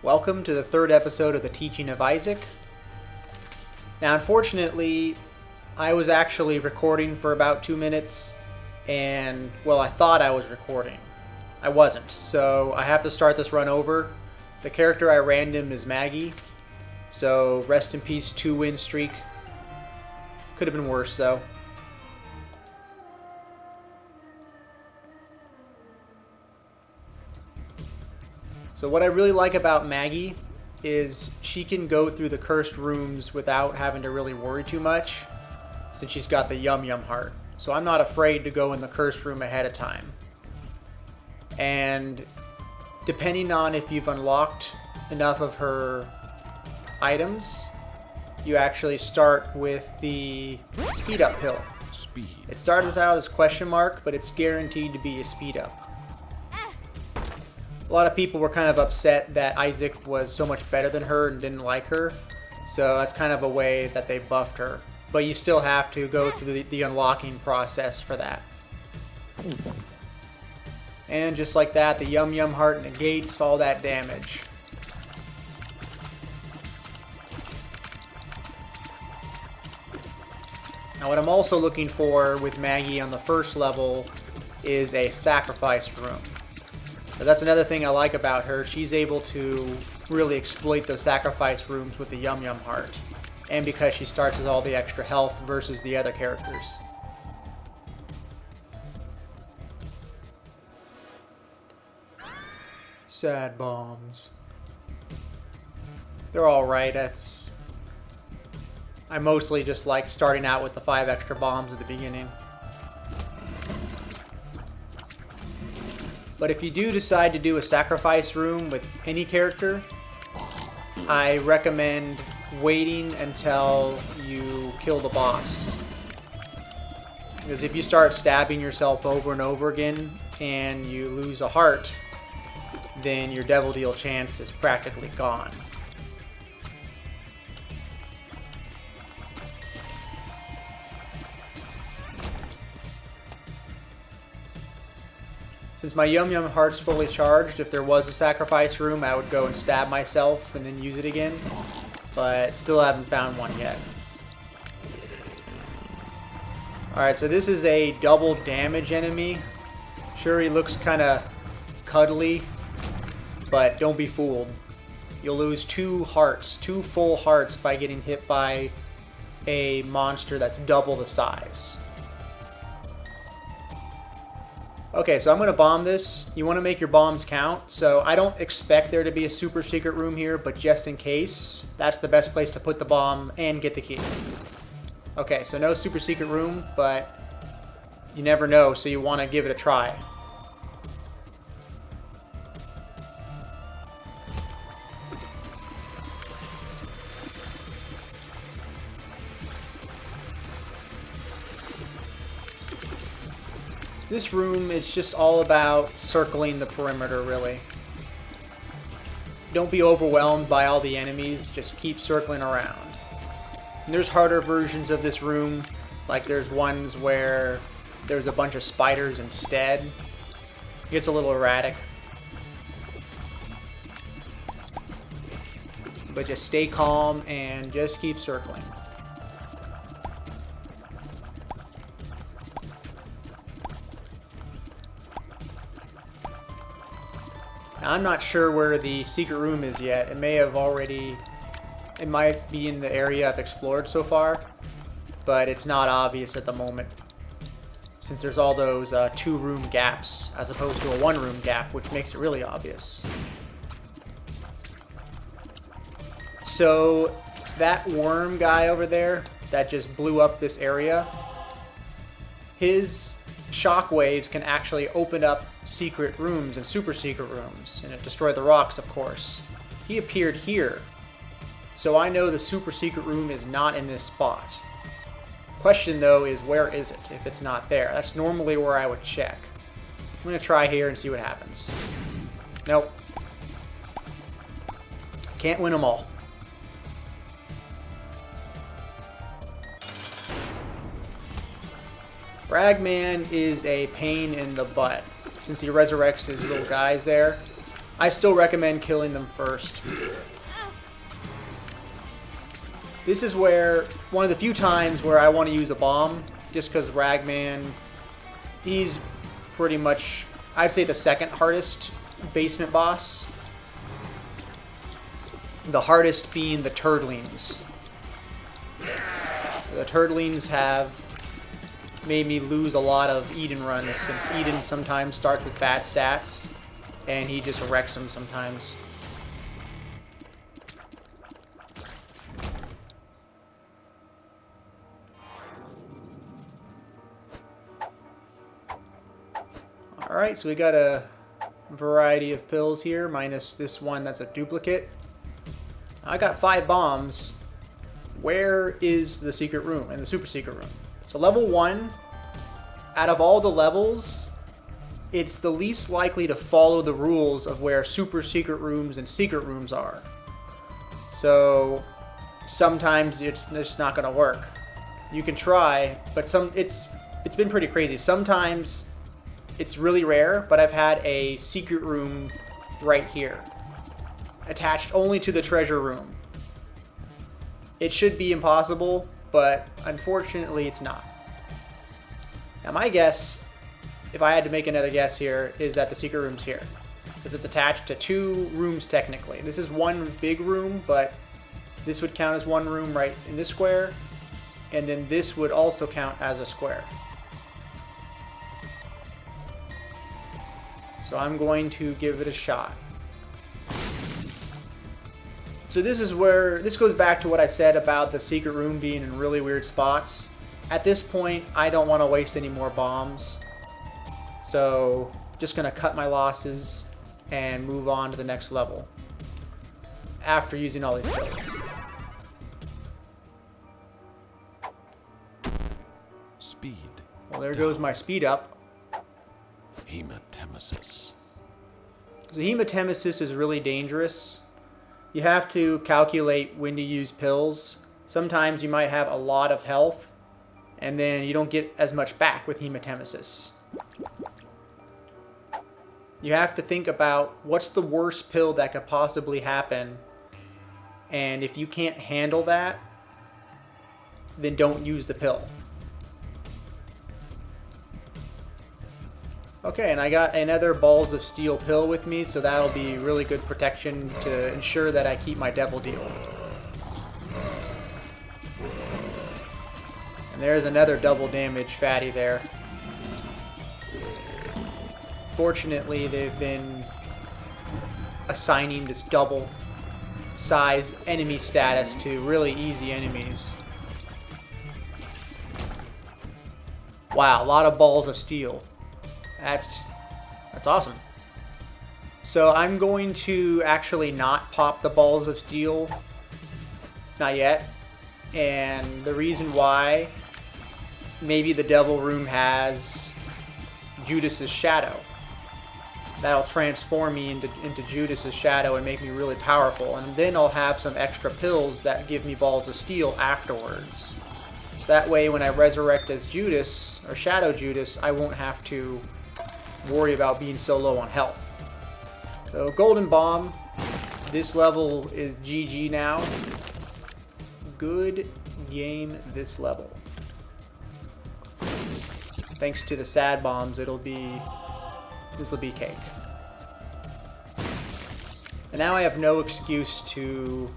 Welcome to the third episode of the Teaching of Isaac. Now, unfortunately, I was actually recording for about 2 minutes, and, well, I thought I was recording. I wasn't, so I have to start this run over. The character I randomed is Maggie, so rest in peace, 2-win streak. Could have been worse, though. So what I really like about Maggie is she can go through the cursed rooms without having to really worry too much, since she's got the Yum Yum heart. So I'm not afraid to go in the cursed room ahead of time. And depending on if you've unlocked enough of her items, you actually start with the speed up pill. It started out as question mark, but it's guaranteed to be a speed up. A lot of people were kind of upset that Isaac was so much better than her and didn't like her. So that's kind of a way that they buffed her. But you still have to go through the unlocking process for that. And just like that, the Yum Yum heart negates all that damage. Now what I'm also looking for with Maggie on the first level is a sacrifice room. But that's another thing I like about her. She's able to really exploit those sacrifice rooms with the Yum Yum heart. And because she starts with all the extra health versus the other characters. Sad bombs. They're alright. I mostly just like starting out with the 5 extra bombs at the beginning. But if you do decide to do a sacrifice room with any character, I recommend waiting until you kill the boss. Because if you start stabbing yourself over and over again and you lose a heart, then your Devil Deal chance is practically gone. Since my Yum Yum heart's fully charged, if there was a sacrifice room, I would go and stab myself and then use it again. But still haven't found one yet. Alright, so this is a double damage enemy. Sure, he looks kind of cuddly, but don't be fooled. You'll lose 2 hearts, 2 full hearts by getting hit by a monster that's double the size. Okay, so I'm going to bomb this. You want to make your bombs count. So I don't expect there to be a super secret room here, but just in case, that's the best place to put the bomb and get the key. Okay, so no super secret room, but you never know, so you want to give it a try. This room is just all about circling the perimeter, really. Don't be overwhelmed by all the enemies, just keep circling around. And there's harder versions of this room, like there's ones where there's a bunch of spiders instead. It gets a little erratic. But just stay calm and just keep circling. I'm not sure where the secret room is yet. It might be in the area I've explored so far, but it's not obvious at the moment, since there's all those 2-room gaps as opposed to a 1-room gap, which makes it really obvious. So that worm guy over there that just blew up this area, his shockwaves can actually open up secret rooms and super secret rooms, and it destroyed the rocks, of course. He appeared here, so I know the super secret room is not in this spot. Question though is, where is it if it's not there? That's normally where I would check. I'm gonna try here and see what happens. Nope. Can't win them all. Ragman is a pain in the butt, since he resurrects his little guys there. I still recommend killing them first. This is where, one of the few times where I want to use a bomb, just because Ragman, he's pretty much, I'd say, the second hardest basement boss. The hardest being the Turdlings. The Turdlings have made me lose a lot of Eden runs, since Eden sometimes starts with bad stats, and he just wrecks them sometimes. Alright, so we got a variety of pills here, minus this one that's a duplicate. I got 5 bombs. Where is the secret room and the super secret room? So level 1, out of all the levels, it's the least likely to follow the rules of where super secret rooms and secret rooms are. So sometimes it's just not going to work. You can try, but it's been pretty crazy. Sometimes it's really rare, but I've had a secret room right here, attached only to the treasure room. It should be impossible, but unfortunately it's not. Now my guess, if I had to make another guess here, is that the secret room's here, because it's attached to 2 rooms technically. This is one big room, but this would count as one room right in this square, and then this would also count as a square. So I'm going to give it a shot. So this is where, this goes back to what I said about the secret room being in really weird spots. At this point, I don't want to waste any more bombs. So just going to cut my losses and move on to the next level after using all these pills. Speed. Well, there goes my speed up. Hematemesis. So hematemesis is really dangerous. You have to calculate when to use pills. Sometimes you might have a lot of health, and then you don't get as much back with hematemesis. You have to think about what's the worst pill that could possibly happen, and if you can't handle that, then don't use the pill. Okay, and I got another Balls of Steel pill with me, so that'll be really good protection to ensure that I keep my Devil Deal. And there's another double damage fatty there. Fortunately, they've been assigning this double size enemy status to really easy enemies. Wow, a lot of Balls of Steel. That's awesome. So I'm going to actually not pop the Balls of Steel. Not yet. And the reason why, maybe the Devil Room has Judas's Shadow. That'll transform me into Judas's Shadow and make me really powerful. And then I'll have some extra pills that give me Balls of Steel afterwards. So that way when I resurrect as Judas, or Shadow Judas, I won't have to worry about being so low on health. So Golden Bomb, this level is GG now. Good game this level. Thanks to the sad bombs, this will be cake. And now I have no excuse to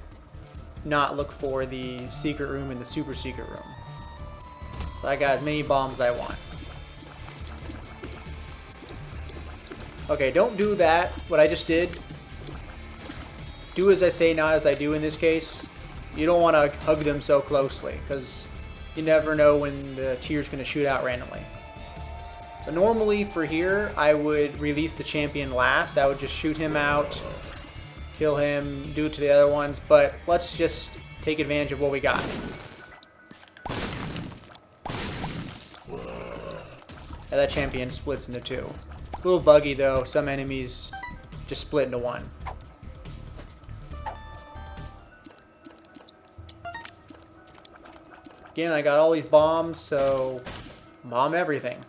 not look for the secret room and the super secret room. So I got as many bombs as I want. Okay, don't do that, what I just did. Do as I say, not as I do in this case. You don't want to hug them so closely, because you never know when the tier's going to shoot out randomly. So normally for here, I would release the champion last. I would just shoot him out, kill him, do it to the other ones, but let's just take advantage of what we got. Yeah, that champion splits into 2. A little buggy though, some enemies just split into 1. Again, I got all these bombs, so bomb everything.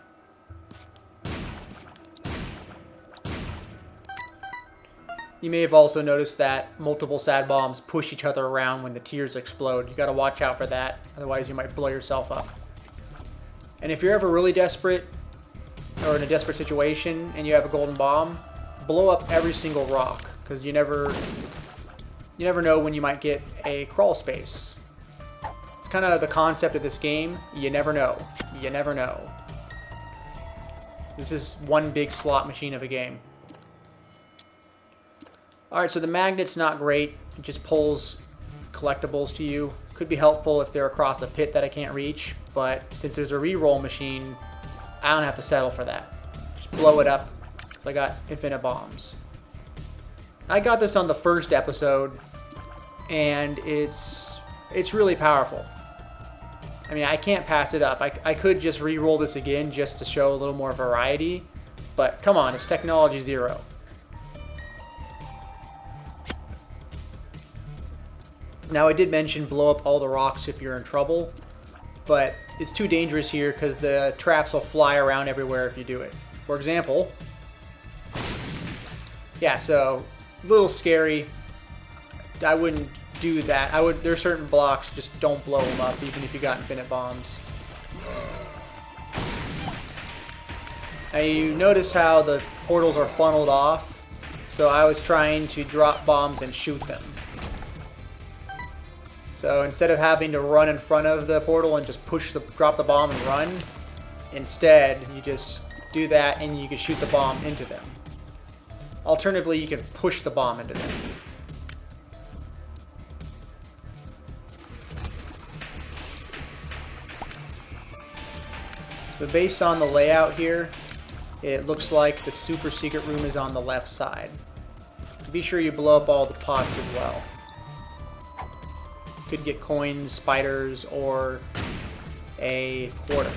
You may have also noticed that multiple sad bombs push each other around when the tiers explode. You gotta watch out for that, otherwise you might blow yourself up. And if you're ever really desperate, or in a desperate situation, and you have a golden bomb, blow up every single rock, because you never know when you might get a crawl space. It's kind of the concept of this game. You never know. You never know. This is one big slot machine of a game. Alright, so the magnet's not great. It just pulls collectibles to you. Could be helpful if they're across a pit that I can't reach, but since there's a reroll machine, I don't have to settle for that. Just blow it up, so I got infinite bombs. I got this on the first episode, and it's really powerful. I mean, I can't pass it up. I could just re-roll this again just to show a little more variety, but come on, it's technology 0. Now, I did mention blow up all the rocks if you're in trouble, but it's too dangerous here because the traps will fly around everywhere if you do it. For example, yeah, so a little scary. I wouldn't do that. There are certain blocks, just don't blow them up even if you got infinite bombs. Now you notice how the portals are funneled off, so I was trying to drop bombs and shoot them. So instead of having to run in front of the portal and just drop the bomb and run, instead you just do that and you can shoot the bomb into them. Alternatively, you can push the bomb into them. So based on the layout here, it looks like the super secret room is on the left side. Be sure you blow up all the pots as well. Could get coins, spiders, or a quarter.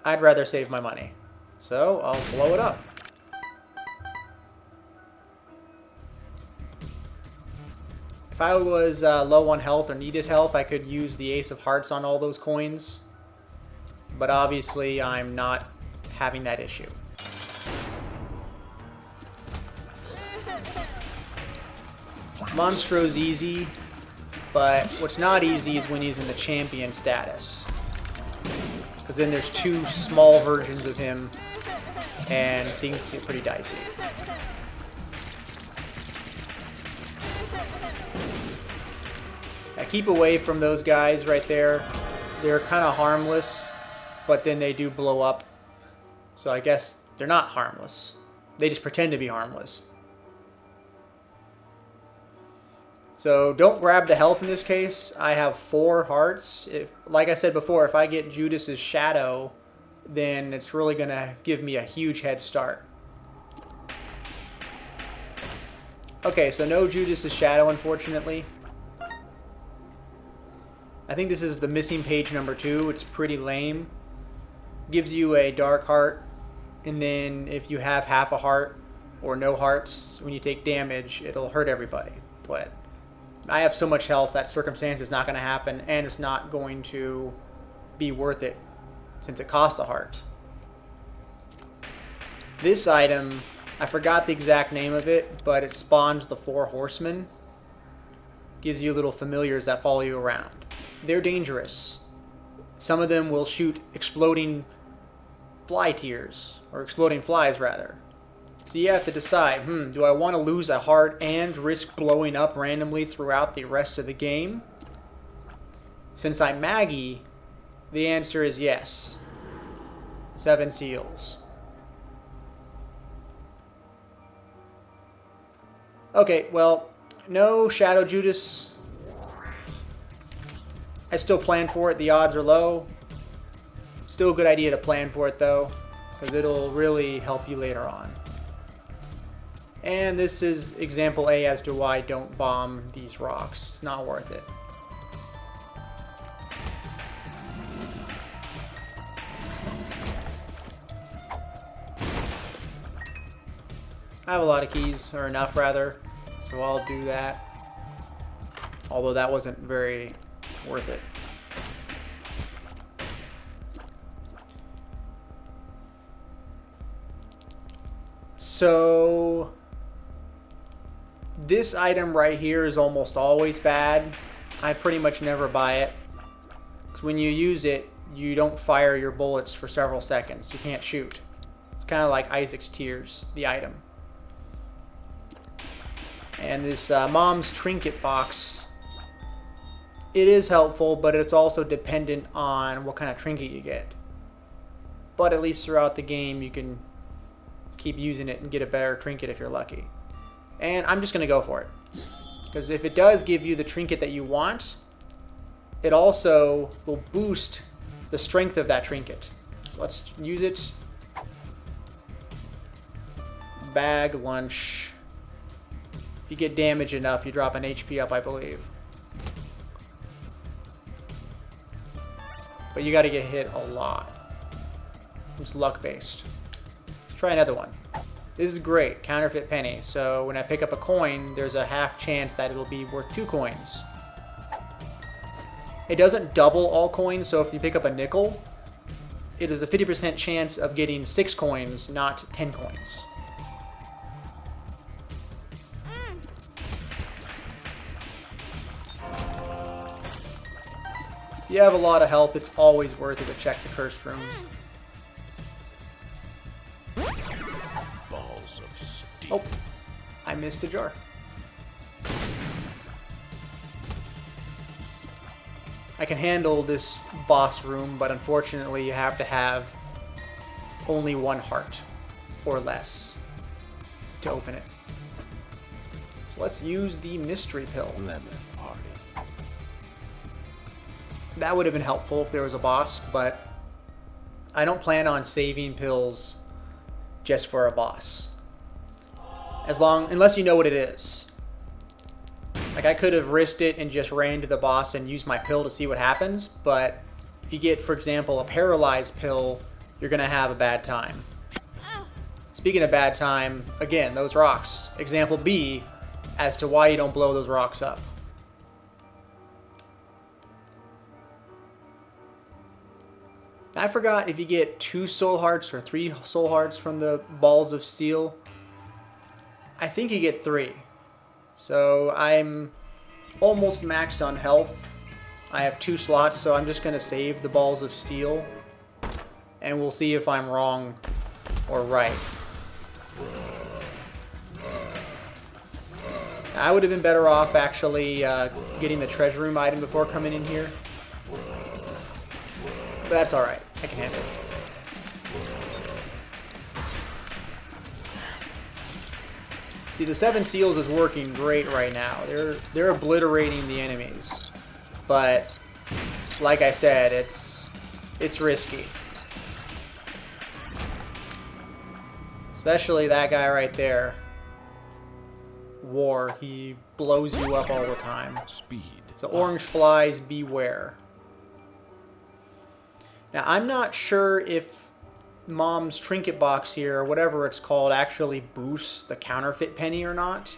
I'd rather save my money, so I'll blow it up. If I was low on health or needed health, I could use the Ace of Hearts on all those coins, but obviously I'm not having that issue. Monstro's easy, but what's not easy is when he's in the champion status. Because then there's 2 small versions of him, and things get pretty dicey. Now keep away from those guys right there. They're kind of harmless, but then they do blow up. So I guess they're not harmless. They just pretend to be harmless. So don't grab the health in this case. I have 4 hearts. Like I said before, if I get Judas's shadow, then it's really going to give me a huge head start. Okay, so no Judas's shadow, unfortunately. I think this is the missing page number 2. It's pretty lame. Gives you a dark heart, and then if you have half a heart or no hearts, when you take damage, it'll hurt everybody. But I have so much health that circumstance is not going to happen, and it's not going to be worth it since it costs a heart. This item, I forgot the exact name of it, but it spawns the 4 horsemen. Gives you little familiars that follow you around. They're dangerous. Some of them will shoot exploding fly tiers, or exploding flies rather. So you have to decide, do I want to lose a heart and risk blowing up randomly throughout the rest of the game? Since I'm Maggie, the answer is yes. 7 seals. Okay, well, no Shadow Judas. I still plan for it. The odds are low. Still a good idea to plan for it though, because it'll really help you later on. And this is example A as to why don't bomb these rocks. It's not worth it. I have a lot of keys, or enough rather, so I'll do that. Although that wasn't very worth it. So this item right here is almost always bad. I pretty much never buy it. Because when you use it, you don't fire your bullets for several seconds. You can't shoot. It's kind of like Isaac's Tears, the item. And this Mom's Trinket box, it is helpful, but it's also dependent on what kind of trinket you get. But at least throughout the game, you can keep using it and get a better trinket if you're lucky. And I'm just going to go for it. Because if it does give you the trinket that you want, it also will boost the strength of that trinket. So let's use it. Bag lunch. If you get damage enough, you drop an HP up, I believe. But you got to get hit a lot. It's luck based. Let's try another one. This is great, counterfeit penny. So when I pick up a coin, there's a half chance that it'll be worth 2 coins. It doesn't double all coins, so if you pick up a nickel, it is a 50% chance of getting 6 coins, not 10 coins. If you have a lot of health, it's always worth it to check the cursed rooms. Balls of steel. Oh, I missed a jar. I can handle this boss room, but unfortunately you have to have only 1 heart or less to open it. So let's use the mystery pill. Lemon party. That would have been helpful if there was a boss, but I don't plan on saving pills just for a boss. Unless you know what it is. Like, I could have risked it and just ran to the boss and used my pill to see what happens, but if you get, for example, a paralyzed pill, you're going to have a bad time. Speaking of bad time, again, those rocks. Example B as to why you don't blow those rocks up. I forgot if you get 2 soul hearts or 3 soul hearts from the balls of steel. I think you get 3. So I'm almost maxed on health. I have 2 slots, so I'm just going to save the balls of steel. And we'll see if I'm wrong or right. I would have been better off actually getting the treasure room item before coming in here. But that's alright. I can handle it. See, the 7 seals is working great right now. They're obliterating the enemies. But, like I said, it's risky. Especially that guy right there. War. He blows you up all the time. Speed. So orange flies, beware. Now, I'm not sure if Mom's Trinket box here, or whatever it's called, actually boosts the counterfeit penny or not.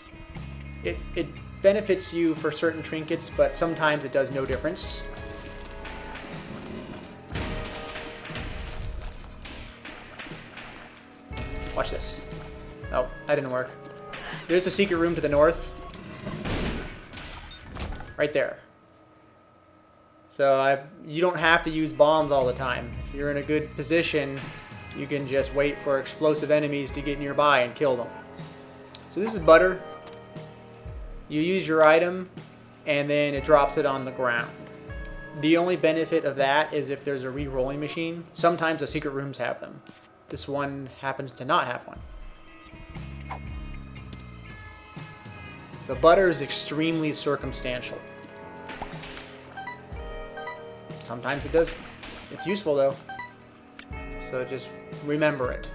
It benefits you for certain trinkets, but sometimes it does no difference. Watch this. Oh, that didn't work. There's a secret room to the north. Right there. So you don't have to use bombs all the time. If you're in a good position, you can just wait for explosive enemies to get nearby and kill them. So this is butter. You use your item, and then it drops it on the ground. The only benefit of that is if there's a re-rolling machine. Sometimes the secret rooms have them. This one happens to not have one. So butter is extremely circumstantial. Sometimes it does. It's useful though. So just remember it.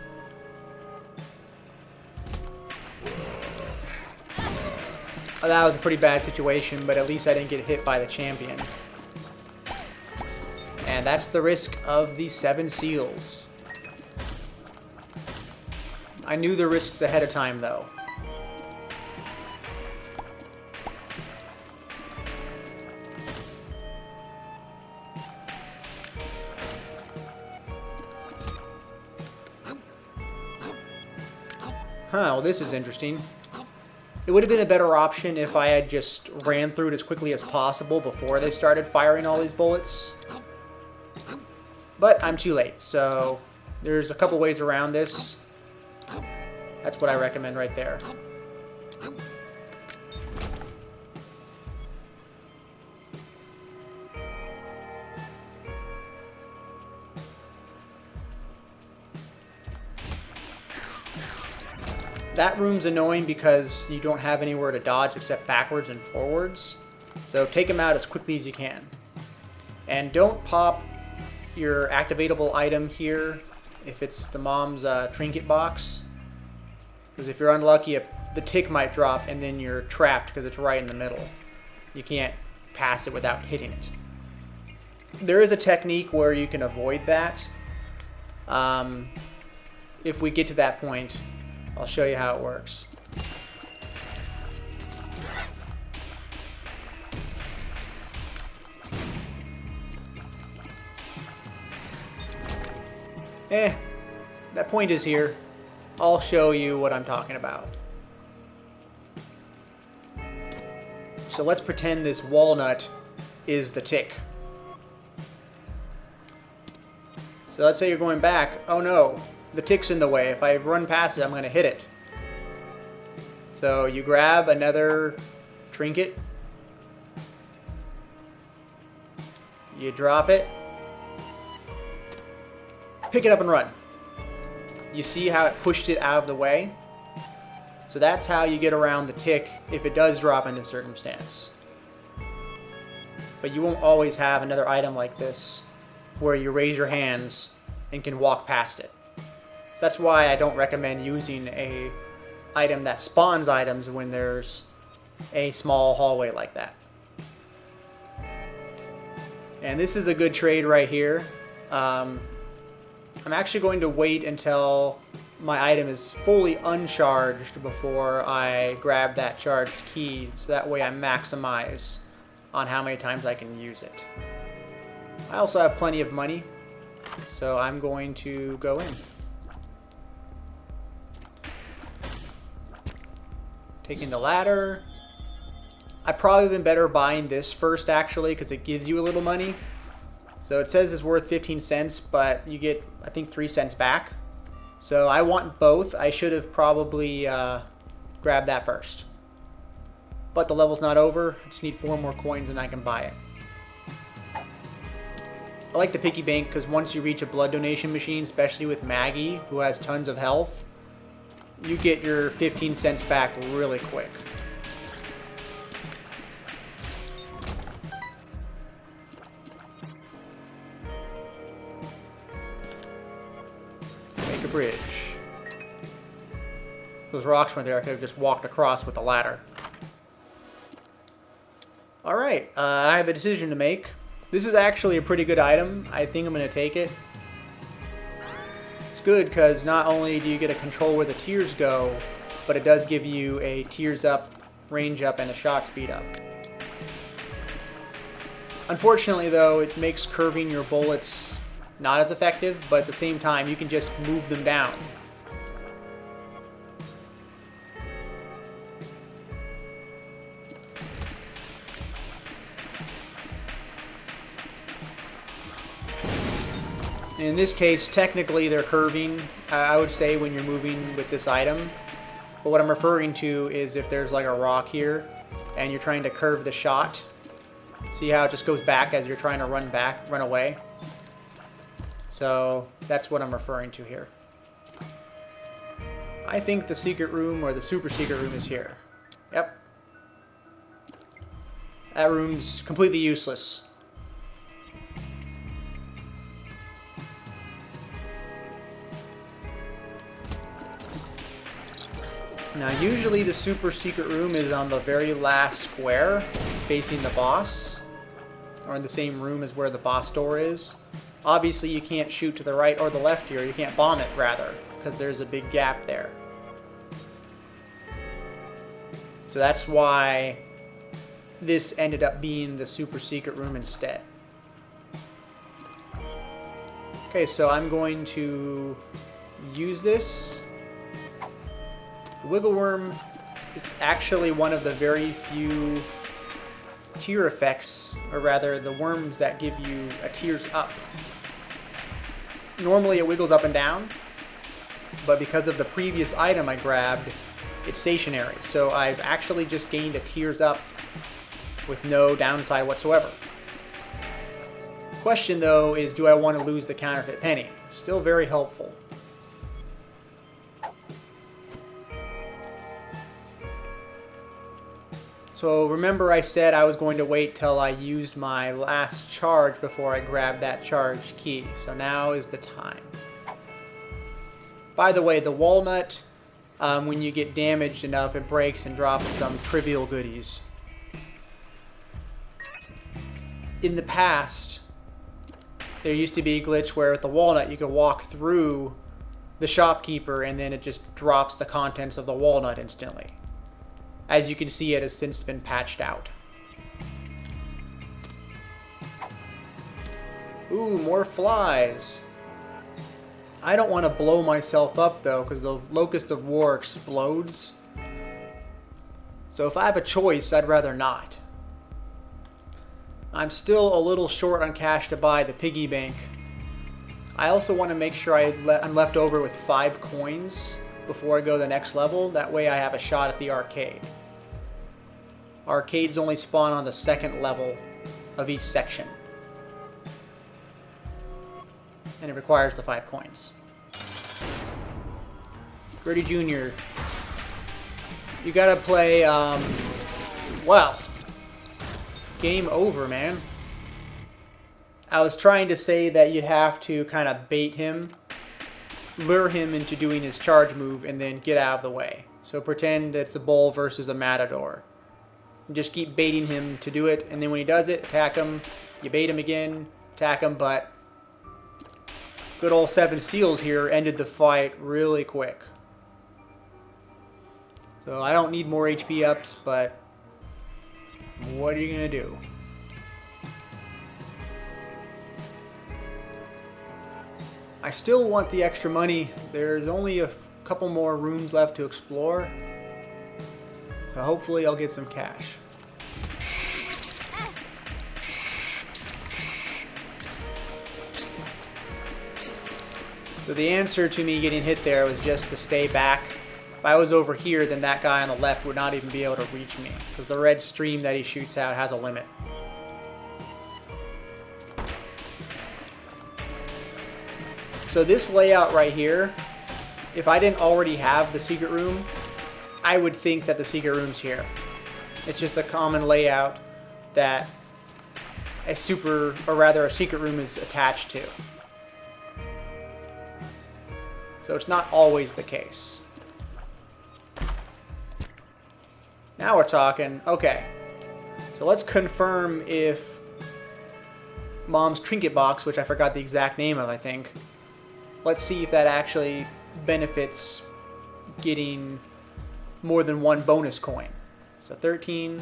Oh, that was a pretty bad situation, but at least I didn't get hit by the champion. And that's the risk of the 7 seals. I knew the risks ahead of time though. Huh, well this is interesting. It would have been a better option if I had just ran through it as quickly as possible before they started firing all these bullets. But I'm too late, so there's a couple ways around this. That's what I recommend right there. That room's annoying because you don't have anywhere to dodge except backwards and forwards. So take them out as quickly as you can. And don't pop your activatable item here if it's the mom's trinket box. Because if you're unlucky, the tick might drop and then you're trapped because it's right in the middle. You can't pass it without hitting it. There is a technique where you can avoid that. If we get to that point, I'll show you how it works. That point is here. I'll show you what I'm talking about. So let's pretend this walnut is the tick. So let's say you're going back. Oh no, the tick's in the way. If I run past it, I'm going to hit it. So you grab another trinket. You drop it. Pick it up and run. You see how it pushed it out of the way? So that's how you get around the tick if it does drop in this circumstance. But you won't always have another item like this where you raise your hands and can walk past it. So that's why I don't recommend using a item that spawns items when there's a small hallway like that. And this is a good trade right here. I'm actually going to wait until my item is fully uncharged before I grab that charged key, so that way I maximize on how many times I can use it. I also have plenty of money, so I'm going to go in. Taking the ladder. I'd probably been better buying this first actually, because it gives you a little money. So it says it's worth 15 cents, but you get, I think, 3 cents back. So I want both. I should have probably grabbed that first. But the level's not over. I just need 4 more coins and I can buy it. I like the piggy bank because once you reach a blood donation machine, especially with Maggie, who has tons of health, you get your 15 cents back really quick. Make a bridge. Those rocks weren't there. I could have just walked across with the ladder. Alright, I have a decision to make. This is actually a pretty good item. I think I'm going to take it. It's good because not only do you get to control where the tiers go, but it does give you a tiers up, range up, and a shot speed up. Unfortunately though, it makes curving your bullets not as effective, but at the same time you can just move them down. In this case, technically they're curving, I would say, when you're moving with this item. But what I'm referring to is if there's like a rock here and you're trying to curve the shot. See how it just goes back as you're trying to run away? So that's what I'm referring to here. I think the secret room or the super secret room is here. Yep. That room's completely useless. Now usually the super secret room is on the very last square facing the boss, or in the same room as where the boss door is. Obviously you can't shoot to the right or the left here, you can't bomb it rather, because there's a big gap there. So that's why this ended up being the super secret room instead. Okay, so I'm going to use this. The Wiggle Worm is actually one of the very few tier effects, or rather the worms that give you a tears up. Normally it wiggles up and down, but because of the previous item I grabbed, it's stationary. So I've actually just gained a tears up with no downside whatsoever. Question though is, do I want to lose the counterfeit penny? Still very helpful. So remember I said I was going to wait till I used my last charge before I grabbed that charged key. So now is the time. By the way, the walnut, when you get damaged enough, it breaks and drops some trivial goodies. In the past, there used to be a glitch where with the walnut you could walk through the shopkeeper and then it just drops the contents of the walnut instantly. As you can see, it has since been patched out. Ooh, more flies. I don't want to blow myself up though, because the Locust of War explodes. So if I have a choice, I'd rather not. I'm still a little short on cash to buy the piggy bank. I also want to make sure I'm left over with 5 coins before I go to the next level. That way I have a shot at the arcade. Arcades only spawn on the 2nd level of each section. And it requires the 5 coins. Gritty Jr. You gotta play, well, game over, man. I was trying to say that you'd have to kind of bait him, lure him into doing his charge move, and then get out of the way. So pretend it's a bull versus a matador. Just keep baiting him to do it, and then when he does it, attack him. You bait him again, attack him, but good old 7 Seals here ended the fight really quick. So I don't need more HP ups, but what are you going to do? I still want the extra money. There's only a couple more rooms left to explore. So hopefully I'll get some cash. So the answer to me getting hit there was just to stay back. If I was over here, then that guy on the left would not even be able to reach me, because the red stream that he shoots out has a limit. So this layout right here, if I didn't already have the secret room, I would think that the secret room's here. It's just a common layout that a secret room is attached to. So it's not always the case. Now we're talking. Okay. So let's confirm if Mom's Trinket Box, which I forgot the exact name of, I think. Let's see if that actually benefits getting more than 1 bonus coin. So 13.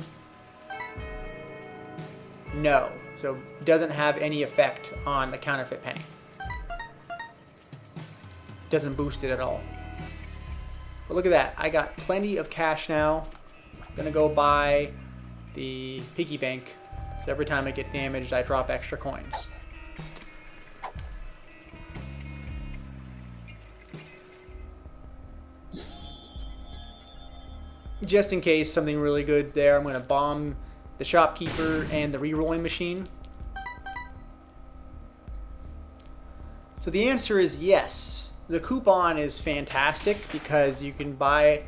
No. So it doesn't have any effect on the counterfeit penny. Doesn't boost it at all. But look at that. I got plenty of cash now. I'm gonna go buy the piggy bank. So every time I get damaged, I drop extra coins. Just in case something really good's there, I'm gonna bomb the shopkeeper and the re-rolling machine. So the answer is yes. The coupon is fantastic because you can go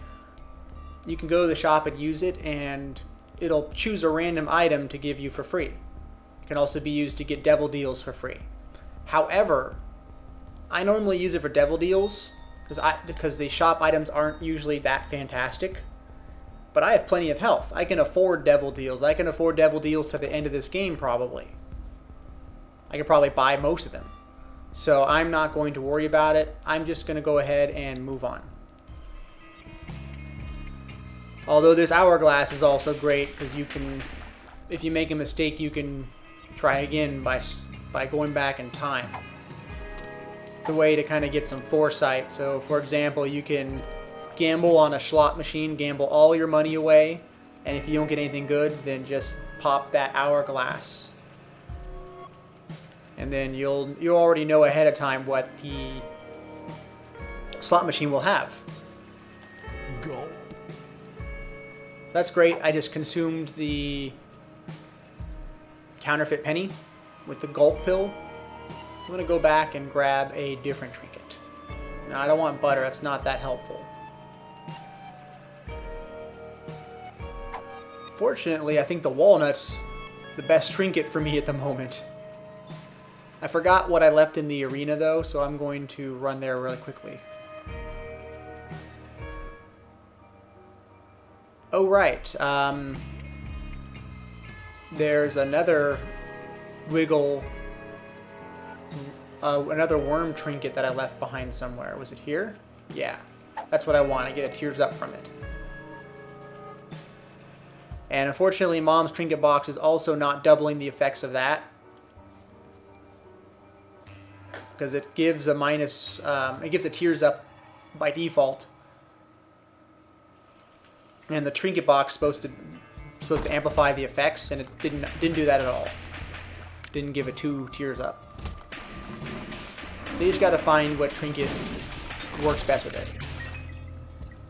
to the shop and use it, and it'll choose a random item to give you for free. It can also be used to get devil deals for free. However, I normally use it for devil deals because the shop items aren't usually that fantastic. But I have plenty of health. I can afford devil deals. I can afford devil deals to the end of this game probably. I could probably buy most of them. So I'm not going to worry about it. I'm just going to go ahead and move on. Although this hourglass is also great because you can, if you make a mistake, you can try again by going back in time. It's a way to kind of get some foresight. So for example, you can gamble on a slot machine, gamble all your money away, and if you don't get anything good, then just pop that hourglass. And then you'll already know ahead of time what the slot machine will have. Go. That's great. I just consumed the counterfeit penny with the gulp pill. I'm going to go back and grab a different trinket. No, I don't want butter. That's not that helpful. Fortunately, I think the walnut's the best trinket for me at the moment. I forgot what I left in the arena though, so I'm going to run there really quickly. Oh right, there's another wiggle, another worm trinket that I left behind somewhere. Was it here? Yeah, that's what I want. I get a tears up from it. And unfortunately, Mom's trinket box is also not doubling the effects of that, because it gives a minus, it gives a tears up by default. And the trinket box is supposed to amplify the effects, and it didn't do that at all. Didn't give it 2 tears up. So you just got to find what trinket works best with it.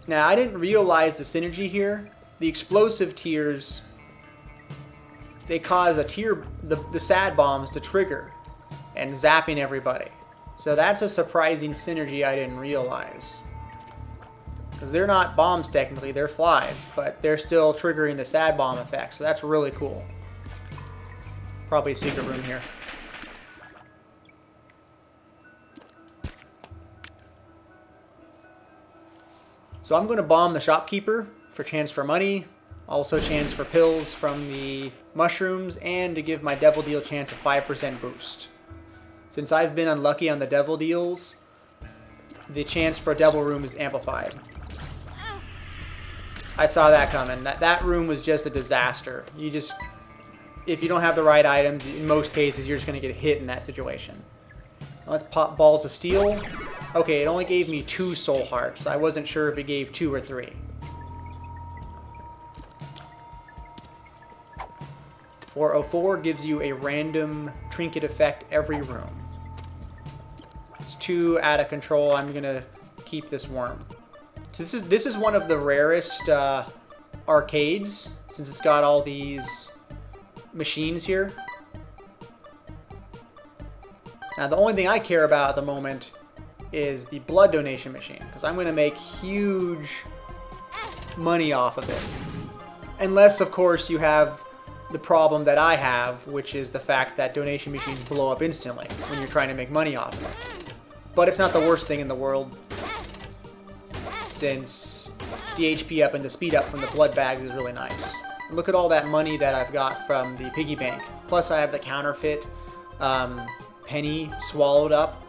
Now I didn't realize the synergy here. The explosive tears, they cause a tear, the sad bombs to trigger, and zapping everybody. So that's a surprising synergy I didn't realize. Because they're not bombs technically, they're flies, but they're still triggering the sad bomb effect, so that's really cool. Probably a secret room here. So I'm going to bomb the shopkeeper for chance for money, also chance for pills from the mushrooms, and to give my devil deal chance a 5% boost. Since I've been unlucky on the devil deals, the chance for a devil room is amplified. I saw that coming. That room was just a disaster. If you don't have the right items, in most cases, you're just going to get hit in that situation. Let's pop balls of steel. Okay, it only gave me 2 soul hearts. I wasn't sure if it gave 2 or 3. 404 gives you a random trinket effect every room. It's too out of control. I'm going to keep this worm. So this is one of the rarest arcades, since it's got all these machines here. Now the only thing I care about at the moment is the blood donation machine, because I'm going to make huge money off of it. Unless, of course, you have the problem that I have, which is the fact that donation machines blow up instantly when you're trying to make money off of it. But it's not the worst thing in the world, since the HP up and the speed up from the blood bags is really nice. And look at all that money that I've got from the piggy bank. Plus I have the counterfeit penny swallowed up.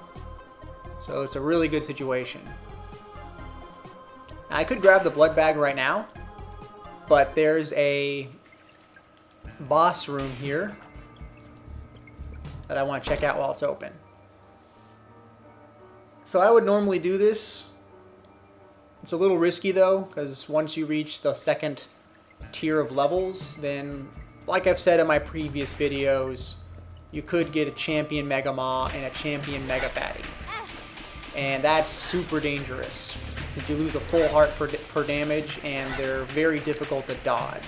So it's a really good situation. Now, I could grab the blood bag right now, but there's a boss room here that I want to check out while it's open. So I would normally do this. It's a little risky though, because once you reach the second tier of levels, then, like I've said in my previous videos, you could get a champion Mega Maw and a champion Mega Fatty. And that's super dangerous. You lose a full heart per damage, and they're very difficult to dodge.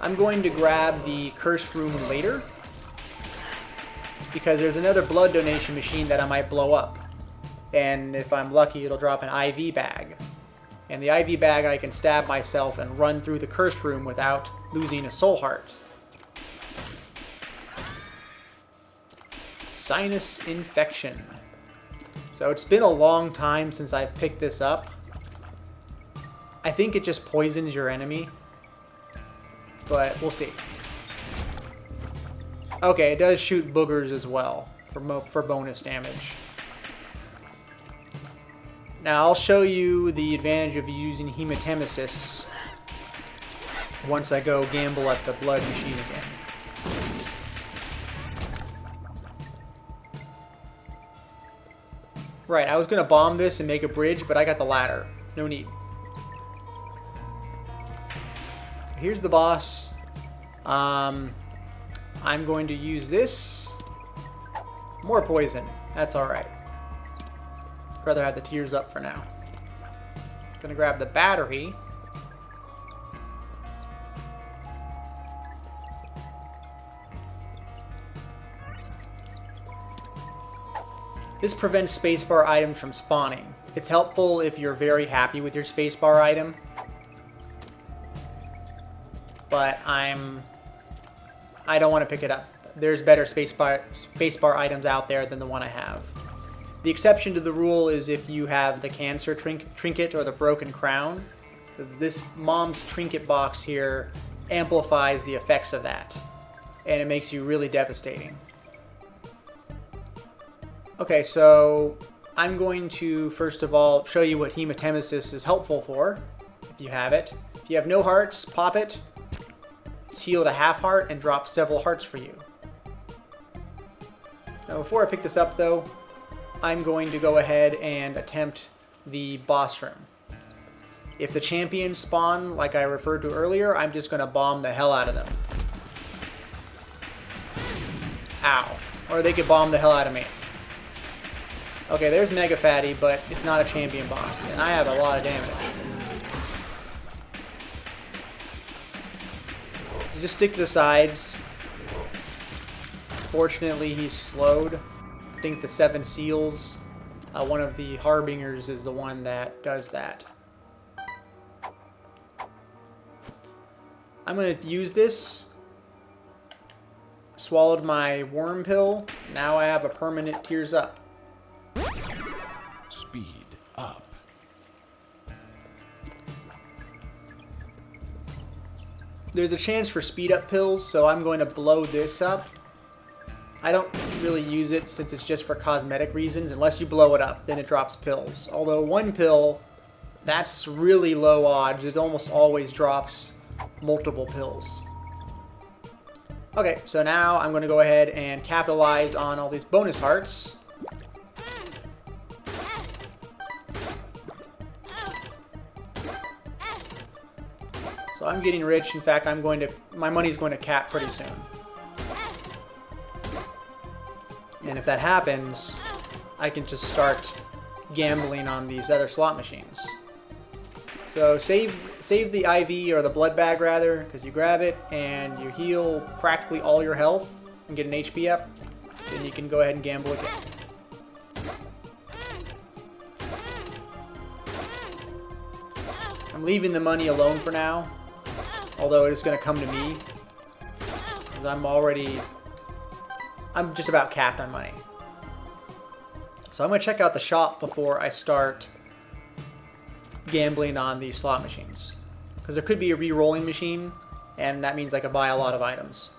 I'm going to grab the cursed room later, because there's another blood donation machine that I might blow up. And if I'm lucky, it'll drop an IV bag. And the IV bag, I can stab myself and run through the cursed room without losing a soul heart. Sinus infection. So it's been a long time since I've picked this up. I think it just poisons your enemy, but we'll see. Okay, it does shoot boogers as well for bonus damage. Now I'll show you the advantage of using hematemesis once I go gamble at the blood machine again. Right, I was going to bomb this and make a bridge, but I got the ladder. No need. Here's the boss. I'm going to use this. More poison. That's alright. I'd rather have the tears up for now. Gonna grab the battery. This prevents spacebar items from spawning. It's helpful if you're very happy with your spacebar item. But I don't want to pick it up. There's better spacebar items out there than the one I have. The exception to the rule is if you have the cancer trinket or the broken crown. Because this mom's trinket box here amplifies the effects of that. And it makes you really devastating. Okay, so I'm going to, first of all, show you what hematemesis is helpful for, if you have it. If you have no hearts, pop it. It's healed a half heart and drops several hearts for you. Now, before I pick this up, though, I'm going to go ahead and attempt the boss room. If the champions spawn, like I referred to earlier, I'm just going to bomb the hell out of them. Ow. Or they could bomb the hell out of me. Okay, there's Mega Fatty, but it's not a champion boss, and I have a lot of damage. So just stick to the sides. Fortunately, he's slowed. I think the 7 seals, one of the harbingers is the one that does that. I'm going to use this. Swallowed my worm pill. Now I have a permanent tears up. Speed up. There's a chance for speed up pills, so I'm going to blow this up. I don't really use it since it's just for cosmetic reasons. Unless you blow it up, then it drops pills. Although 1 pill, that's really low odds. It almost always drops multiple pills. Okay, so now I'm going to go ahead and capitalize on all these bonus hearts. So I'm getting rich. In fact, my money's going to cap pretty soon. And if that happens, I can just start gambling on these other slot machines. So save the IV, or the blood bag rather, because you grab it and you heal practically all your health and get an HP up. Then you can go ahead and gamble again. I'm leaving the money alone for now. Although it is going to come to me, because I'm just about capped on money. So I'm going to check out the shop before I start gambling on these slot machines. Because there could be a re-rolling machine, and that means I could buy a lot of items.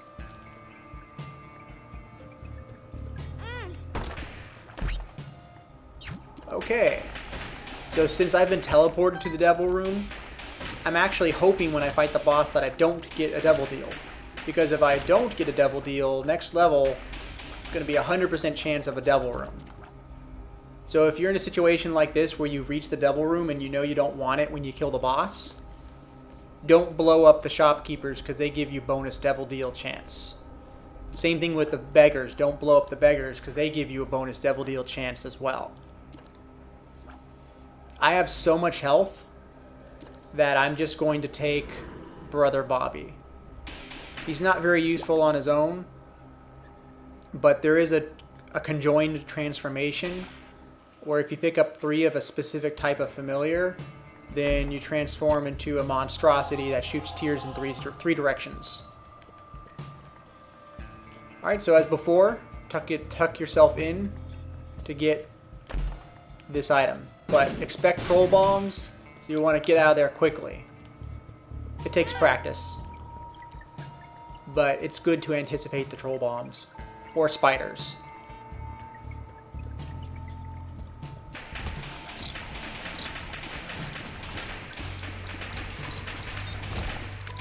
Okay. So since I've been teleported to the devil room, I'm actually hoping when I fight the boss that I don't get a devil deal. Because if I don't get a devil deal, next level, it's going to be a 100% chance of a devil room. So if you're in a situation like this where you've reached the devil room and you know you don't want it when you kill the boss, don't blow up the shopkeepers because they give you bonus devil deal chance. Same thing with the beggars. Don't blow up the beggars because they give you a bonus devil deal chance as well. I have so much health that I'm just going to take Brother Bobby. He's not very useful on his own, but there is a conjoined transformation where if you pick up 3 of a specific type of familiar, then you transform into a monstrosity that shoots tears in 3 directions. Alright, so as before, tuck yourself in to get this item. But expect troll bombs, so you want to get out of there quickly. It takes practice. But it's good to anticipate the troll bombs. Or spiders.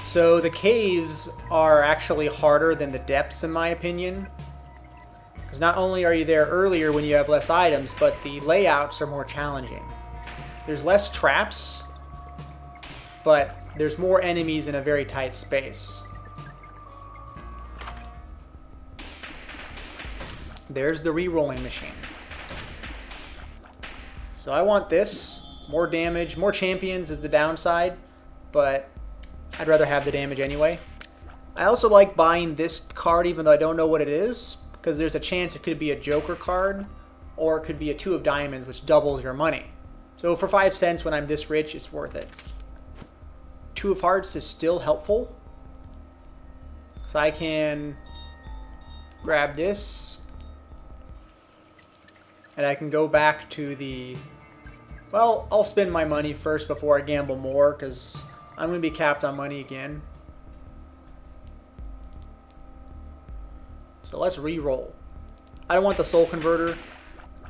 So the caves are actually harder than the depths in my opinion. Because not only are you there earlier when you have less items, but the layouts are more challenging. There's less traps, but there's more enemies in a very tight space. There's the re-rolling machine. So I want this. More damage, more champions is the downside, but I'd rather have the damage anyway. I also like buying this card even though I don't know what it is, because there's a chance it could be a Joker card, or it could be a 2 of diamonds, which doubles your money. So for 5 cents when I'm this rich, it's worth it. 2 of hearts is still helpful. So I can grab this, and I can go back to the... Well, I'll spend my money first before I gamble more, because I'm going to be capped on money again. So let's re-roll. I don't want the soul converter.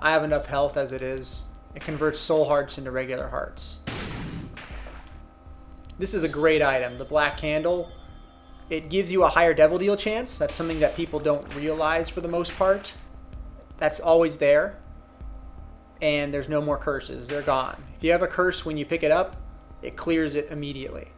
I have enough health as it is. It converts soul hearts into regular hearts. This is a great item, the black candle. It gives you a higher devil deal chance. That's something that people don't realize for the most part. That's always there. And there's no more curses. They're gone. If you have a curse when you pick it up, it clears it immediately.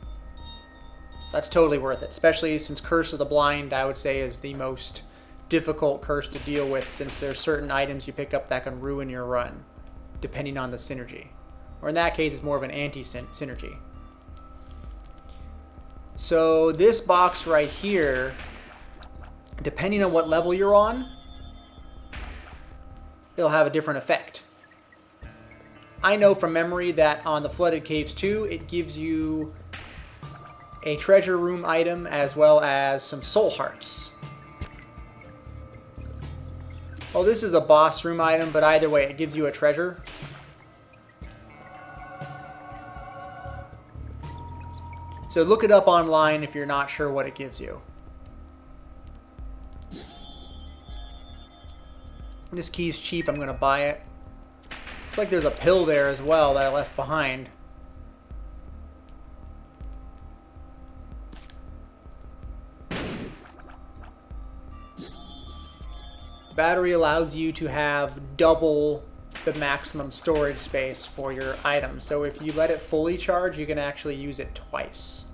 So that's totally worth it. Especially since Curse of the Blind, I would say, is the most difficult curse to deal with, since there's certain items you pick up that can ruin your run, depending on the synergy. Or in that case, it's more of an anti-synergy. So this box right here, depending on what level you're on, it'll have a different effect. I know from memory that on the Flooded Caves 2, it gives you a treasure room item as well as some soul hearts. Well, this is a boss room item, but either way, it gives you a treasure. So look it up online if you're not sure what it gives you. This key's cheap, I'm going to buy it. Looks like there's a pill there as well that I left behind. Battery allows you to have double the maximum storage space for your item. So if you let it fully charge, you can actually use it twice.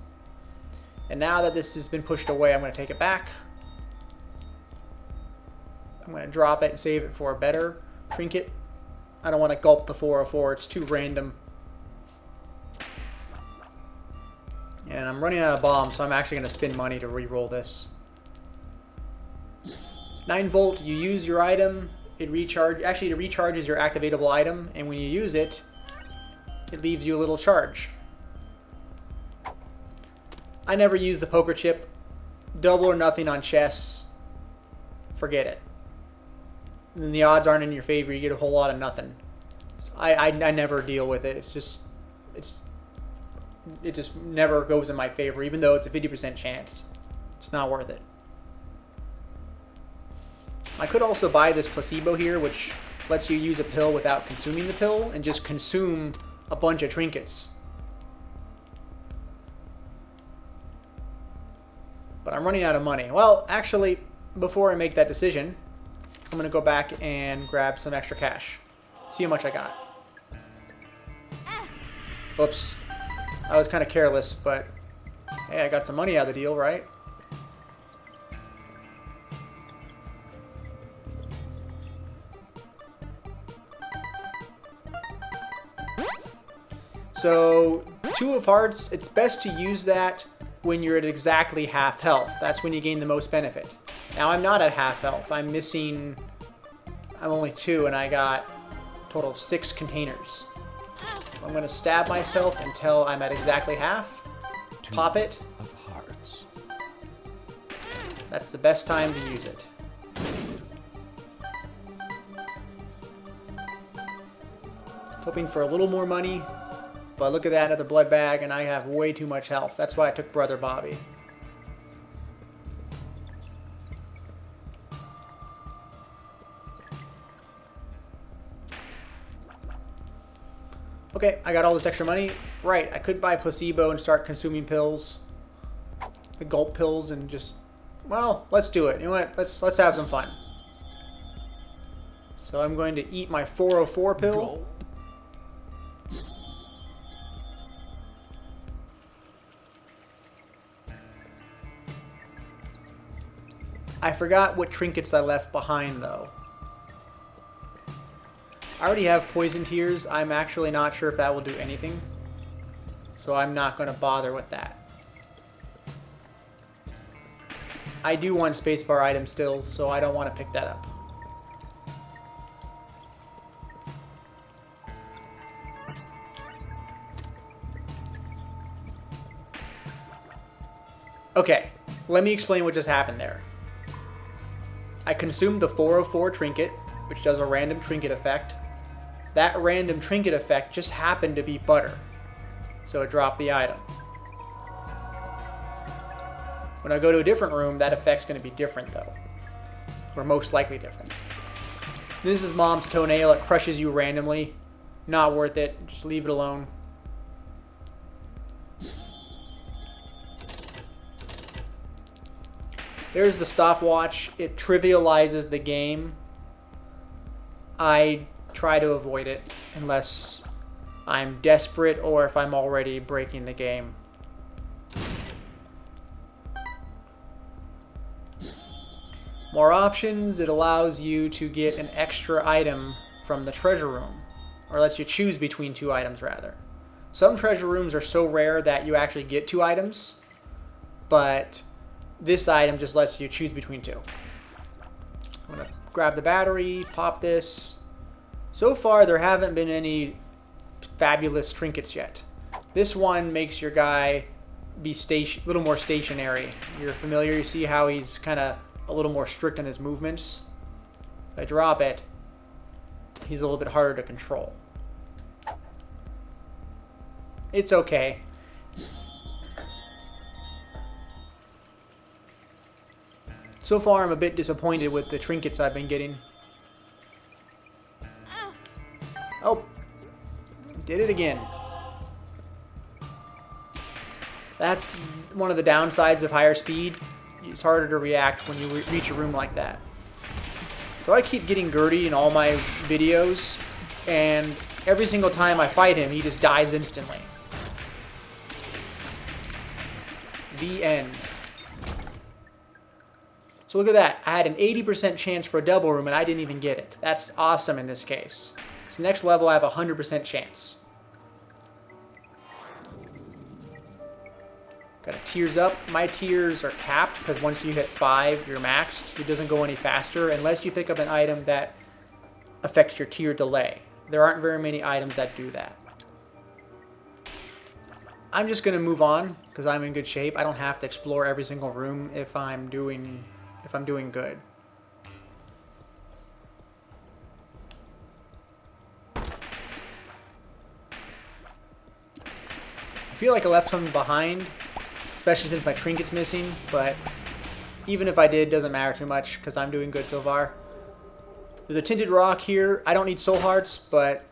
And now that this has been pushed away, I'm going to take it back. I'm going to drop it and save it for a better trinket. I don't want to gulp the 404, it's too random. And I'm running out of bombs, so I'm actually going to spend money to re-roll this. 9 volt, you use your item, it recharges your activatable item, and when you use it, it leaves you a little charge. I never use the poker chip. Double or nothing on chess. Forget it. And the odds aren't in your favor, you get a whole lot of nothing. So I never deal with it. It just never goes in my favor, even though it's a 50% chance. It's not worth it. I could also buy this placebo here, which lets you use a pill without consuming the pill, and just consume a bunch of trinkets. But I'm running out of money. Well, actually, before I make that decision, I'm going to go back and grab some extra cash. See how much I got. Oops. I was kind of careless, but hey, I got some money out of the deal, right? So, 2 of hearts, it's best to use that when you're at exactly half health. That's when you gain the most benefit. Now, I'm not at half health. I'm only 2, and I got a total of 6 containers. So I'm going to stab myself until I'm at exactly half. Pop it. Of hearts. That's the best time to use it. Hoping for a little more money. But look at that, another blood bag, and I have way too much health. That's why I took Brother Bobby. Okay, I got all this extra money. Right, I could buy placebo and start consuming pills. The gulp pills and just... Well, let's do it. You know what? Let's have some fun. So I'm going to eat my 404 pill. Go. I forgot what trinkets I left behind, though. I already have poison tears. I'm actually not sure if that will do anything. So I'm not going to bother with that. I do want spacebar items still, so I don't want to pick that up. Okay, let me explain what just happened there. I consumed the 404 trinket, which does a random trinket effect. That random trinket effect just happened to be butter, so it dropped the item. When I go to a different room, that effect's going to be different, though. Or most likely different. This is Mom's toenail. It crushes you randomly. Not worth it. Just leave it alone. There's the stopwatch. It trivializes the game. I try to avoid it unless I'm desperate or if I'm already breaking the game. More options. It allows you to get an extra item from the treasure room, or lets you choose between two items rather. Some treasure rooms are so rare that you actually get two items, but this item just lets you choose between two. I'm going to grab the battery, pop this. So far, there haven't been any fabulous trinkets yet. This one makes your guy be a little more stationary. You're familiar, you see how he's kind of a little more strict in his movements. If I drop it, he's a little bit harder to control. It's okay. So far, I'm a bit disappointed with the trinkets I've been getting. Oh, did it again. That's one of the downsides of higher speed. It's harder to react when you reach a room like that. So I keep getting Gertie in all my videos, and every single time I fight him, he just dies instantly. The end. So look at that. I had an 80% chance for a double room, and I didn't even get it. That's awesome in this case. So next level, I have a 100% chance. Got a tears up. My tears are capped because once you hit 5, you're maxed. It doesn't go any faster unless you pick up an item that affects your tier delay. There aren't very many items that do that. I'm just going to move on because I'm in good shape. I don't have to explore every single room if I'm doing good. I feel like I left something behind, especially since my trinket's missing, but even if I did, it doesn't matter too much because I'm doing good so far. There's a tinted rock here. I don't need soul hearts, but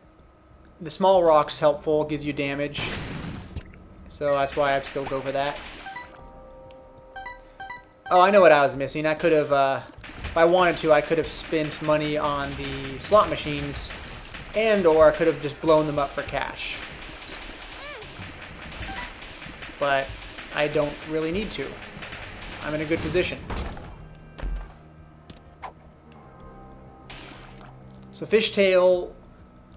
the small rock's helpful, gives you damage. So that's why I'd still go for that. Oh, I know what I was missing. I could have, if I wanted to, I could have spent money on the slot machines, or I could have just blown them up for cash. But I don't really need to. I'm in a good position. So fishtail,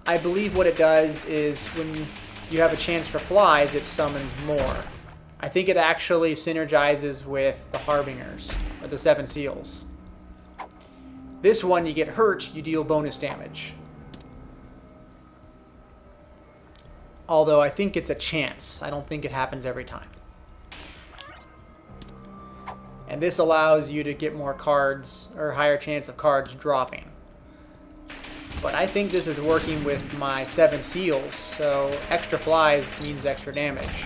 I believe what it does is when you have a chance for flies, it summons more. I think it actually synergizes with the Harbingers, or the 7 Seals. This one, you get hurt, you deal bonus damage. Although I think it's a chance. I don't think it happens every time. And this allows you to get more cards, or higher chance of cards dropping. But I think this is working with my 7 Seals, so extra flies means extra damage.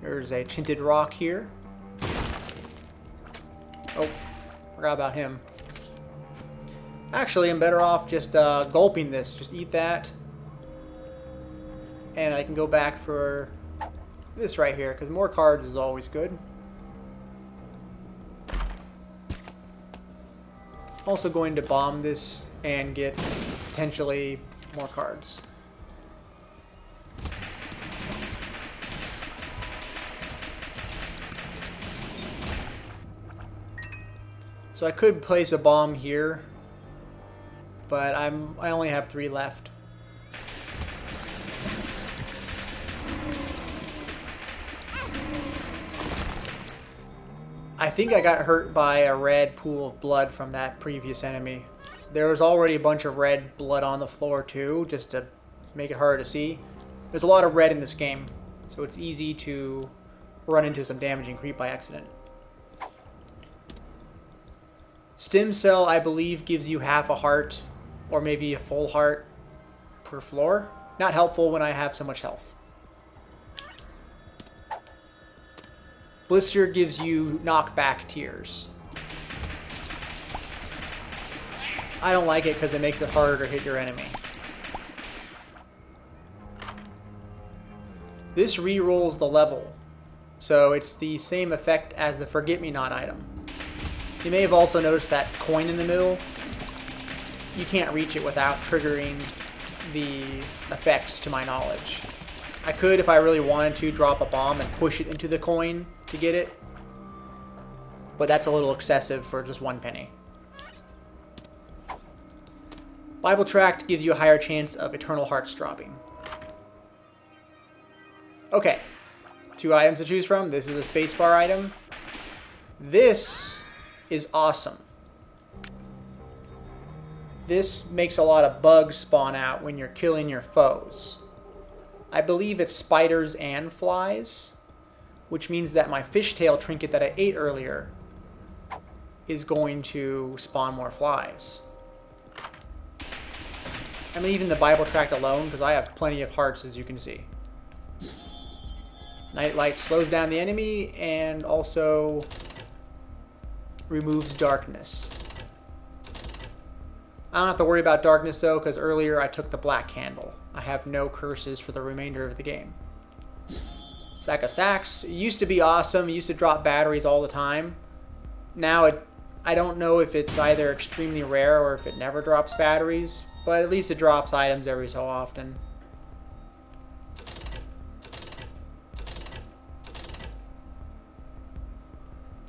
There's a tinted rock here. Oh, forgot about him. Actually, I'm better off just gulping this. Just eat that. And I can go back for this right here, because more cards is always good. Also going to bomb this and get potentially more cards. So I could place a bomb here, but I only have 3 left. I think I got hurt by a red pool of blood from that previous enemy. There was already a bunch of red blood on the floor too, just to make it harder to see. There's a lot of red in this game, so it's easy to run into some damaging creep by accident. Stem cell, I believe, gives you half a heart, or maybe a full heart per floor. Not helpful when I have so much health. Blister gives you knockback tears. I don't like it because it makes it harder to hit your enemy. This re-rolls the level, so it's the same effect as the Forget-Me-Not item. You may have also noticed that coin in the middle. You can't reach it without triggering the effects, to my knowledge. I could, if I really wanted to, drop a bomb and push it into the coin to get it, but that's a little excessive for just 1 penny. Bible Tract gives you a higher chance of Eternal Hearts dropping. Okay, 2 items to choose from. This is a spacebar item. This is awesome. This makes a lot of bugs spawn out when you're killing your foes. I believe it's spiders and flies, which means that my fishtail trinket that I ate earlier is going to spawn more flies. I'm leaving the Bible Tract alone because I have plenty of hearts, as you can see. Nightlight slows down the enemy and also removes darkness. I don't have to worry about darkness though, because earlier I took the black candle. I have no curses for the remainder of the game. Sack of Sacks. It used to be awesome. It used to drop batteries all the time. Now I don't know if it's either extremely rare or if it never drops batteries, but at least it drops items every so often.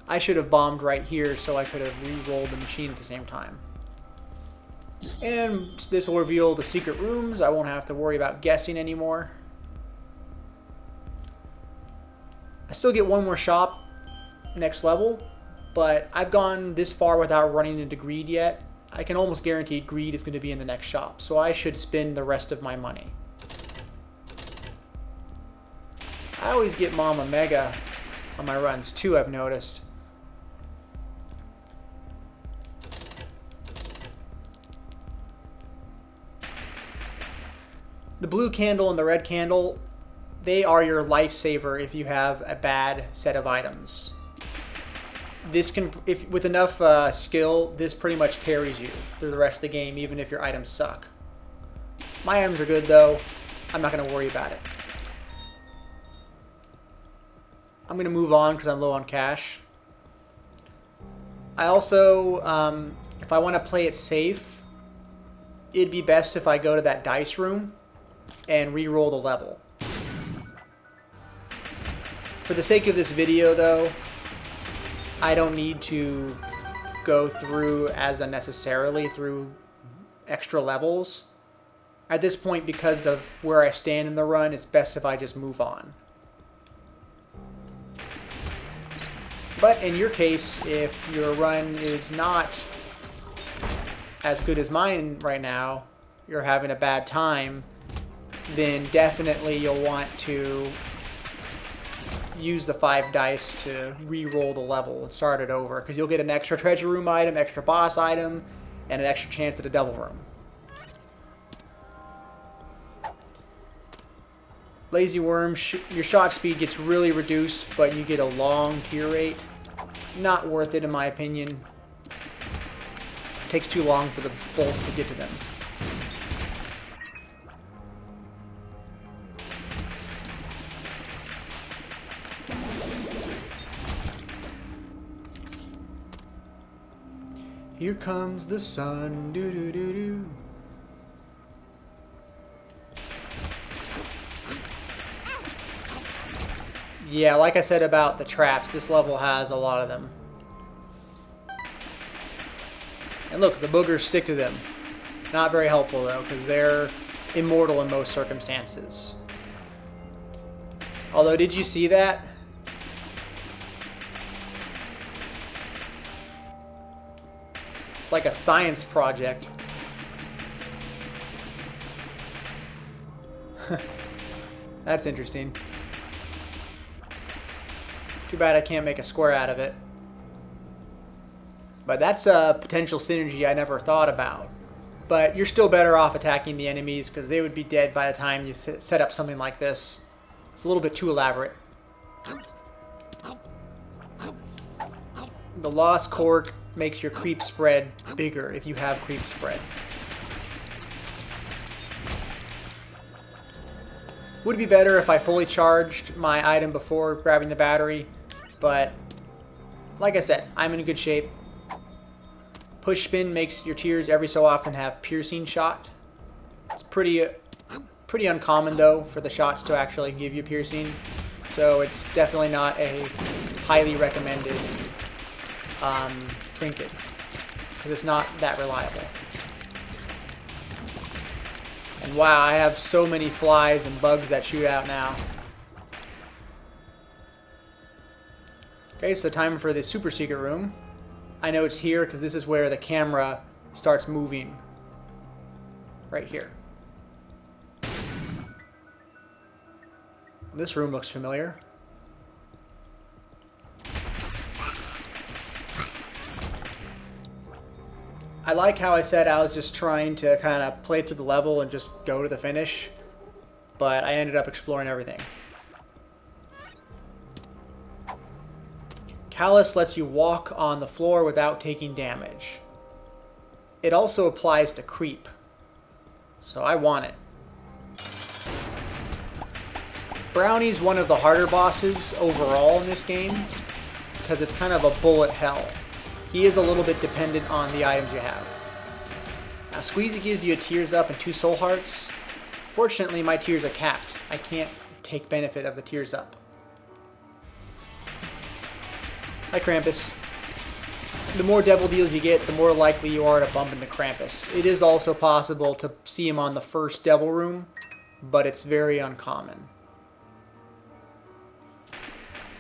I should have bombed right here so I could have re-rolled the machine at the same time. And this will reveal the secret rooms. I won't have to worry about guessing anymore. I still get 1 more shop next level, but I've gone this far without running into greed yet. I can almost guarantee greed is going to be in the next shop, so I should spend the rest of my money. I always get Mama Mega on my runs too, I've noticed. The blue candle and the red candle, they are your lifesaver if you have a bad set of items. This can, with enough skill, this pretty much carries you through the rest of the game, even if your items suck. My items are good though. I'm not going to worry about it. I'm going to move on because I'm low on cash. I also, if I want to play it safe, it'd be best if I go to that dice room and re-roll the level. For the sake of this video though, I don't need to go through as unnecessarily through extra levels. At this point, because of where I stand in the run, it's best if I just move on. But in your case, if your run is not as good as mine right now, you're having a bad time, then definitely you'll want to use the 5 dice to re-roll the level and start it over, because you'll get an extra treasure room item, extra boss item, and an extra chance at a devil room. Lazy Worm, your shot speed gets really reduced, but you get a long tear rate. Not worth it in my opinion. It takes too long for the bolt to get to them. Here comes the sun. Doo doo doo doo. Yeah, like I said about the traps, this level has a lot of them. And look, the boogers stick to them. Not very helpful though, because they're immortal in most circumstances. Although, did you see that? It's like a science project. That's interesting. Too bad I can't make a square out of it. But that's a potential synergy I never thought about. But you're still better off attacking the enemies because they would be dead by the time you set up something like this. It's a little bit too elaborate. The lost cork makes your creep spread bigger if you have creep spread. Would be better if I fully charged my item before grabbing the battery, but like I said, I'm in good shape. Push spin makes your tears every so often have piercing shot. It's pretty uncommon though for the shots to actually give you piercing, so it's definitely not a highly recommended trinket because it's not that reliable. And wow, I have so many flies and bugs that shoot out now. Okay, so time for the super secret room. I know it's here because this is where the camera starts moving. Right here. This room looks familiar. I like how I said I was just trying to kind of play through the level and just go to the finish, but I ended up exploring everything. Callus lets you walk on the floor without taking damage. It also applies to creep, so I want it. Brownie's one of the harder bosses overall in this game because it's kind of a bullet hell. He is a little bit dependent on the items you have. Now, Squeezy gives you a tears up and 2 soul hearts. Fortunately, my tears are capped. I can't take benefit of the tears up. Hi, Krampus. The more devil deals you get, the more likely you are to bump into Krampus. It is also possible to see him on the first devil room, but it's very uncommon.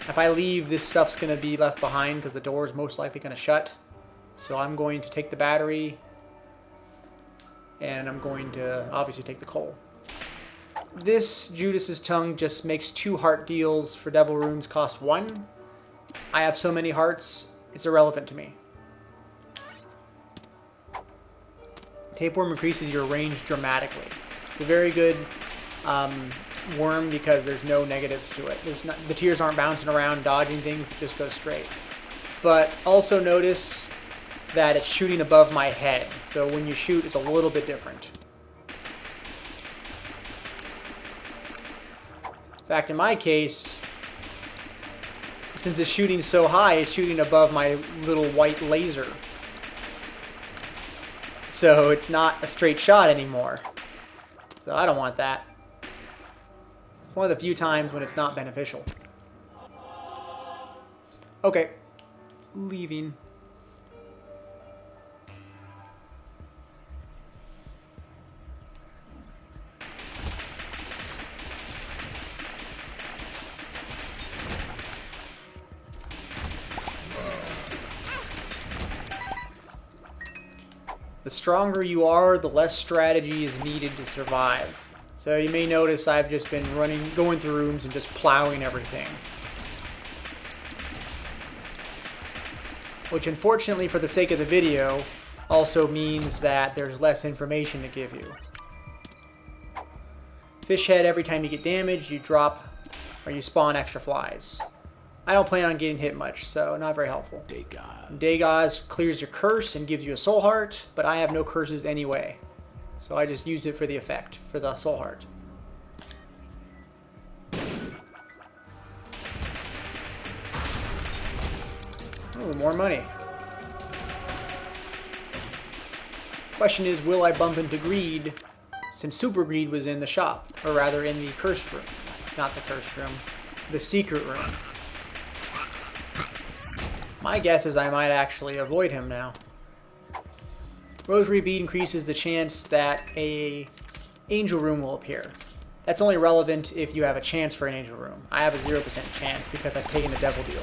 If I leave, this stuff's going to be left behind because the door is most likely going to shut. So I'm going to take the battery, and I'm going to obviously take the coal. This Judas's tongue just makes 2 heart deals for devil rooms cost 1. I have so many hearts, it's irrelevant to me. Tapeworm increases your range dramatically. It's a very good worm because there's no negatives to it. The tears aren't bouncing around, dodging things, it just goes straight. But also notice that it's shooting above my head, so when you shoot, it's a little bit different. In fact, in my case, since it's shooting so high, it's shooting above my little white laser. So it's not a straight shot anymore. So I don't want that. It's one of the few times when it's not beneficial. Okay. Leaving. The stronger you are, the less strategy is needed to survive. So you may notice I've just been going through rooms and just plowing everything. Which unfortunately for the sake of the video, also means that there's less information to give you. Fish head, every time you get damaged, you drop or you spawn extra flies. I don't plan on getting hit much, so not very helpful. Dagaz clears your curse and gives you a soul heart, but I have no curses anyway. So I just used it for the effect, for the soul heart. Oh, more money. Question is, will I bump into Greed since Super Greed was in the shop, or rather in the cursed room. Not the cursed room, the secret room. My guess is I might actually avoid him now. Rosary Bead increases the chance that a angel room will appear. That's only relevant if you have a chance for an angel room. I have a 0% chance because I've taken the devil deal.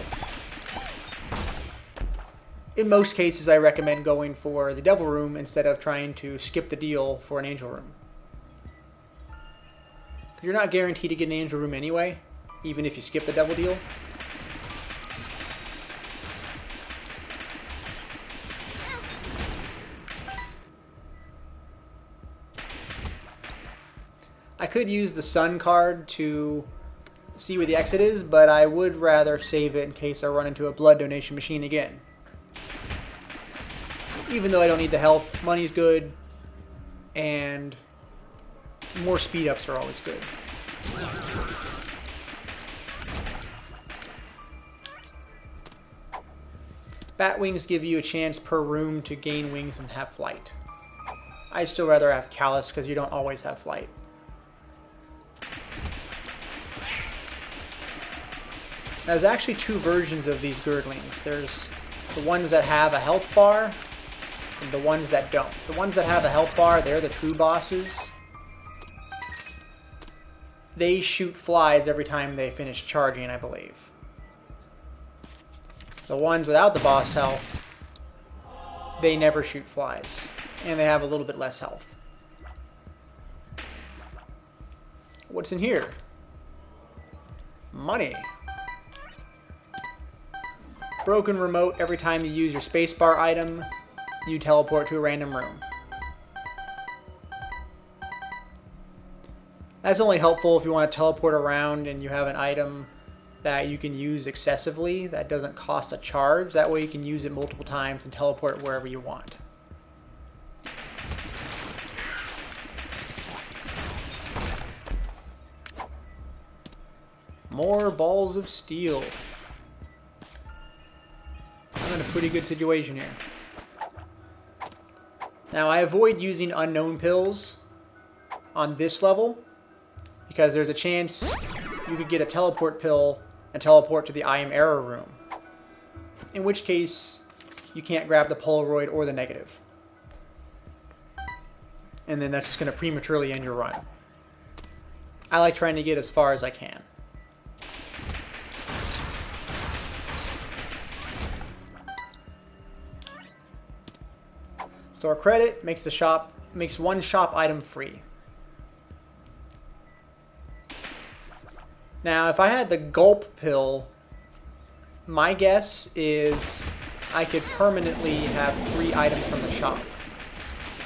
In most cases, I recommend going for the devil room instead of trying to skip the deal for an angel room. You're not guaranteed to get an angel room anyway, even if you skip the devil deal. I could use the sun card to see where the exit is, but I would rather save it in case I run into a blood donation machine again. Even though I don't need the health, money's good, and more speed ups are always good. Bat wings give you a chance per room to gain wings and have flight. I'd still rather have Callus because you don't always have flight. Now, there's actually two versions of these girdlings. There's the ones that have a health bar and the ones that don't. The ones that have a health bar, they're the true bosses. They shoot flies every time they finish charging, I believe. The ones without the boss health, they never shoot flies. And they have a little bit less health. What's in here? Money. Broken remote. Every time you use your spacebar item, you teleport to a random room. That's only helpful if you want to teleport around and you have an item that you can use excessively that doesn't cost a charge. That way you can use it multiple times and teleport wherever you want. More balls of steel. I'm in a pretty good situation here. Now I avoid using unknown pills on this level because there's a chance you could get a teleport pill and teleport to the I am error room. In which case you can't grab the Polaroid or the negative. And then that's just going to prematurely end your run. I like trying to get as far as I can. Store credit makes one shop item free. Now, if I had the gulp pill, my guess is I could permanently have free items from the shop.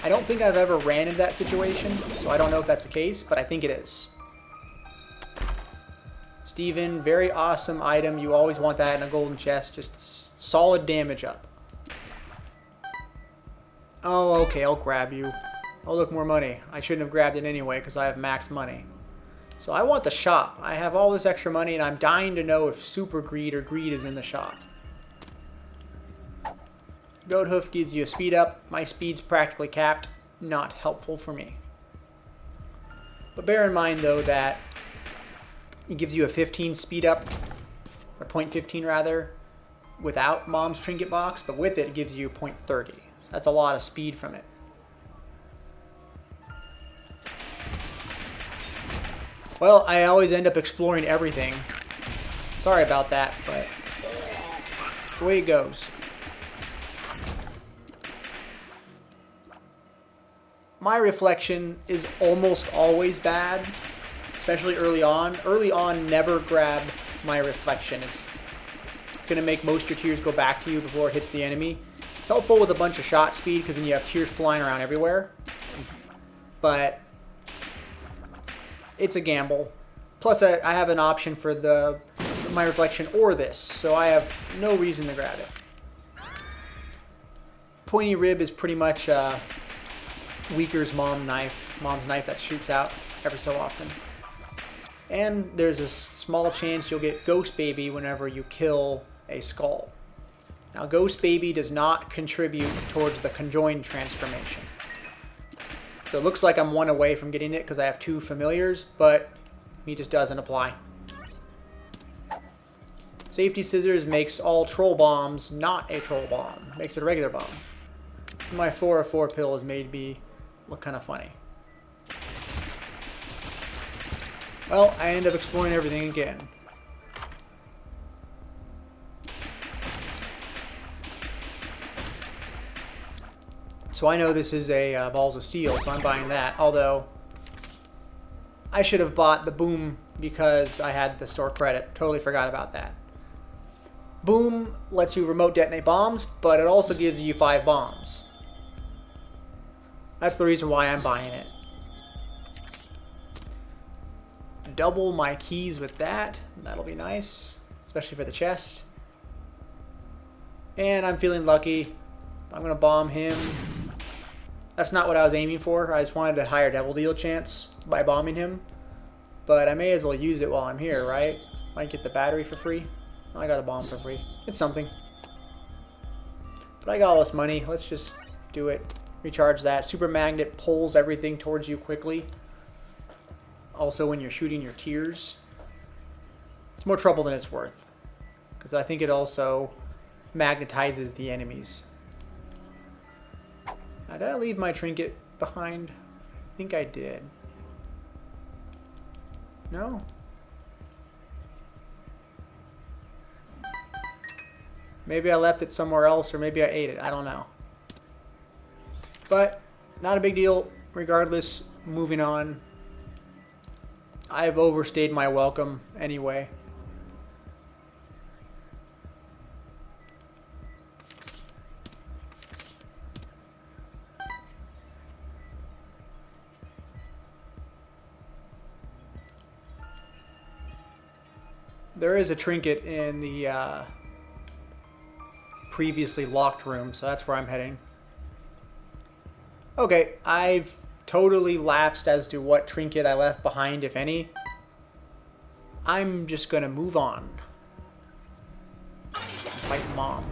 I don't think I've ever ran into that situation, so I don't know if that's the case, but I think it is. Steven, very awesome item. You always want that in a golden chest. Just solid damage up. Oh, okay, I'll grab you. Oh, look, more money. I shouldn't have grabbed it anyway because I have max money. So I want the shop. I have all this extra money and I'm dying to know if Super Greed or Greed is in the shop. Goat Hoof gives you a speed up. My speed's practically capped. Not helpful for me. But bear in mind though that it gives you a 15 speed up, or 0.15 rather, without Mom's Trinket Box, but with it, it gives you 0.30. So that's a lot of speed from it. Well, I always end up exploring everything. Sorry about that, but it's the way it goes. My reflection is almost always bad, especially early on. Early on, never grab my reflection. It's going to make most of your tears go back to you before it hits the enemy. It's helpful with a bunch of shot speed because then you have tears flying around everywhere. But it's a gamble. Plus, I have an option for my reflection or this, so I have no reason to grab it. Pointy rib is pretty much Weaker's mom's knife that shoots out every so often. And there's a small chance you'll get Ghost Baby whenever you kill a skull. Now, Ghost Baby does not contribute towards the conjoined transformation. So it looks like I'm one away from getting it because I have 2 familiars, but he just doesn't apply. Safety scissors makes all troll bombs not a troll bomb. Makes it a regular bomb. My 404 pill has made me look kind of funny. Well, I end up exploring everything again. So I know this is a Balls of Steel, so I'm buying that. Although, I should have bought the Boom because I had the store credit. Totally forgot about that. Boom lets you remote detonate bombs, but it also gives you 5 bombs. That's the reason why I'm buying it. Double my keys with that. That'll be nice, especially for the chest. And I'm feeling lucky. I'm going to bomb him. That's not what I was aiming for. I just wanted a higher devil deal chance by bombing him. But I may as well use it while I'm here, right? Might get the battery for free. I got a bomb for free. It's something. But I got all this money. Let's just do it. Recharge that. Super magnet pulls everything towards you quickly. Also when you're shooting your tears. It's more trouble than it's worth. Because I think it also magnetizes the enemies. Now, did I leave my trinket behind? I think I did. No? Maybe I left it somewhere else, or maybe I ate it. I don't know. But, not a big deal. Regardless, moving on. I've overstayed my welcome anyway. There is a trinket in the previously locked room, so that's where I'm heading. Okay, I've totally lapsed as to what trinket I left behind, if any. I'm just gonna move on. Fight Mom.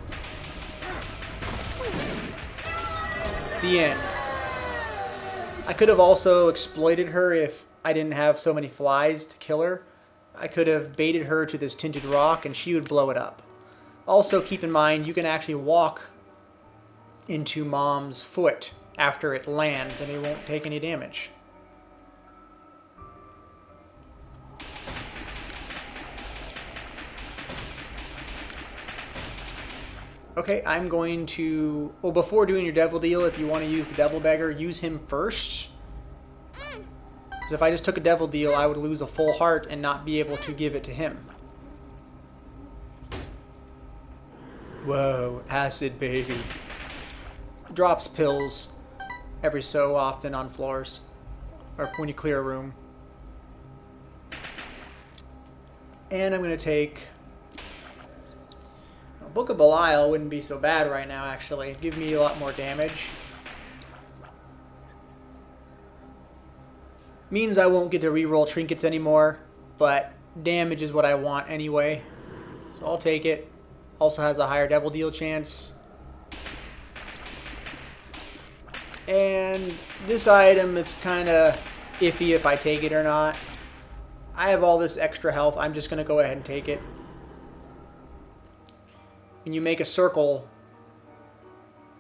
The end. I could have also exploited her if I didn't have so many flies to kill her. I could have baited her to this tinted rock and she would blow it up. Also, keep in mind, you can actually walk into Mom's foot after it lands and it won't take any damage. Okay, I'm going to... Well, before doing your devil deal, if you want to use the devil beggar, use him first. Because if I just took a devil deal, I would lose a full heart and not be able to give it to him. Whoa, acid baby. Drops pills every so often on floors. Or when you clear a room. And I'm going to take... Book of Belial wouldn't be so bad right now, actually. Give me a lot more damage. Means I won't get to reroll trinkets anymore, but damage is what I want anyway. So I'll take it. Also has a higher devil deal chance. And this item is kind of iffy if I take it or not. I have all this extra health. I'm just going to go ahead and take it. When you make a circle,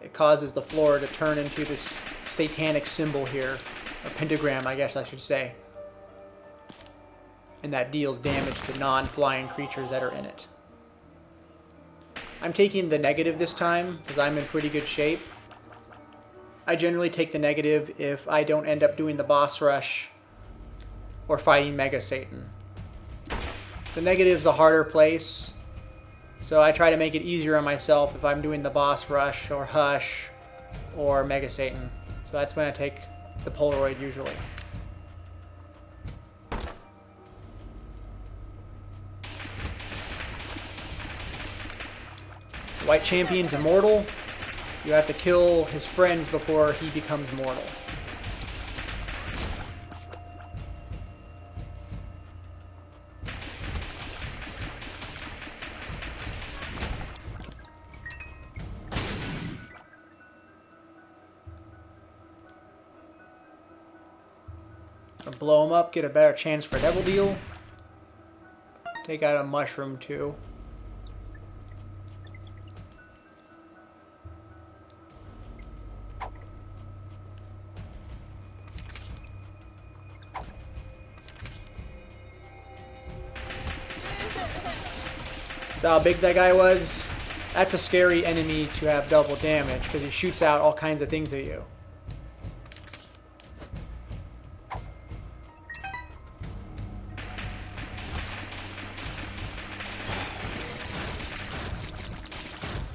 it causes the floor to turn into this satanic symbol here. Or pentagram, I guess I should say. And that deals damage to non-flying creatures that are in it. I'm taking the negative this time, because I'm in pretty good shape. I generally take the negative if I don't end up doing the boss rush or fighting Mega Satan. The negative's a harder place. So I try to make it easier on myself if I'm doing the boss rush or hush or Mega Satan. So that's when I take the Polaroid usually. White Champion's immortal. You have to kill his friends before he becomes mortal. I'll blow him up, get a better chance for Devil Deal. Take out a mushroom too. See how big that guy was? That's a scary enemy to have double damage because he shoots out all kinds of things at you.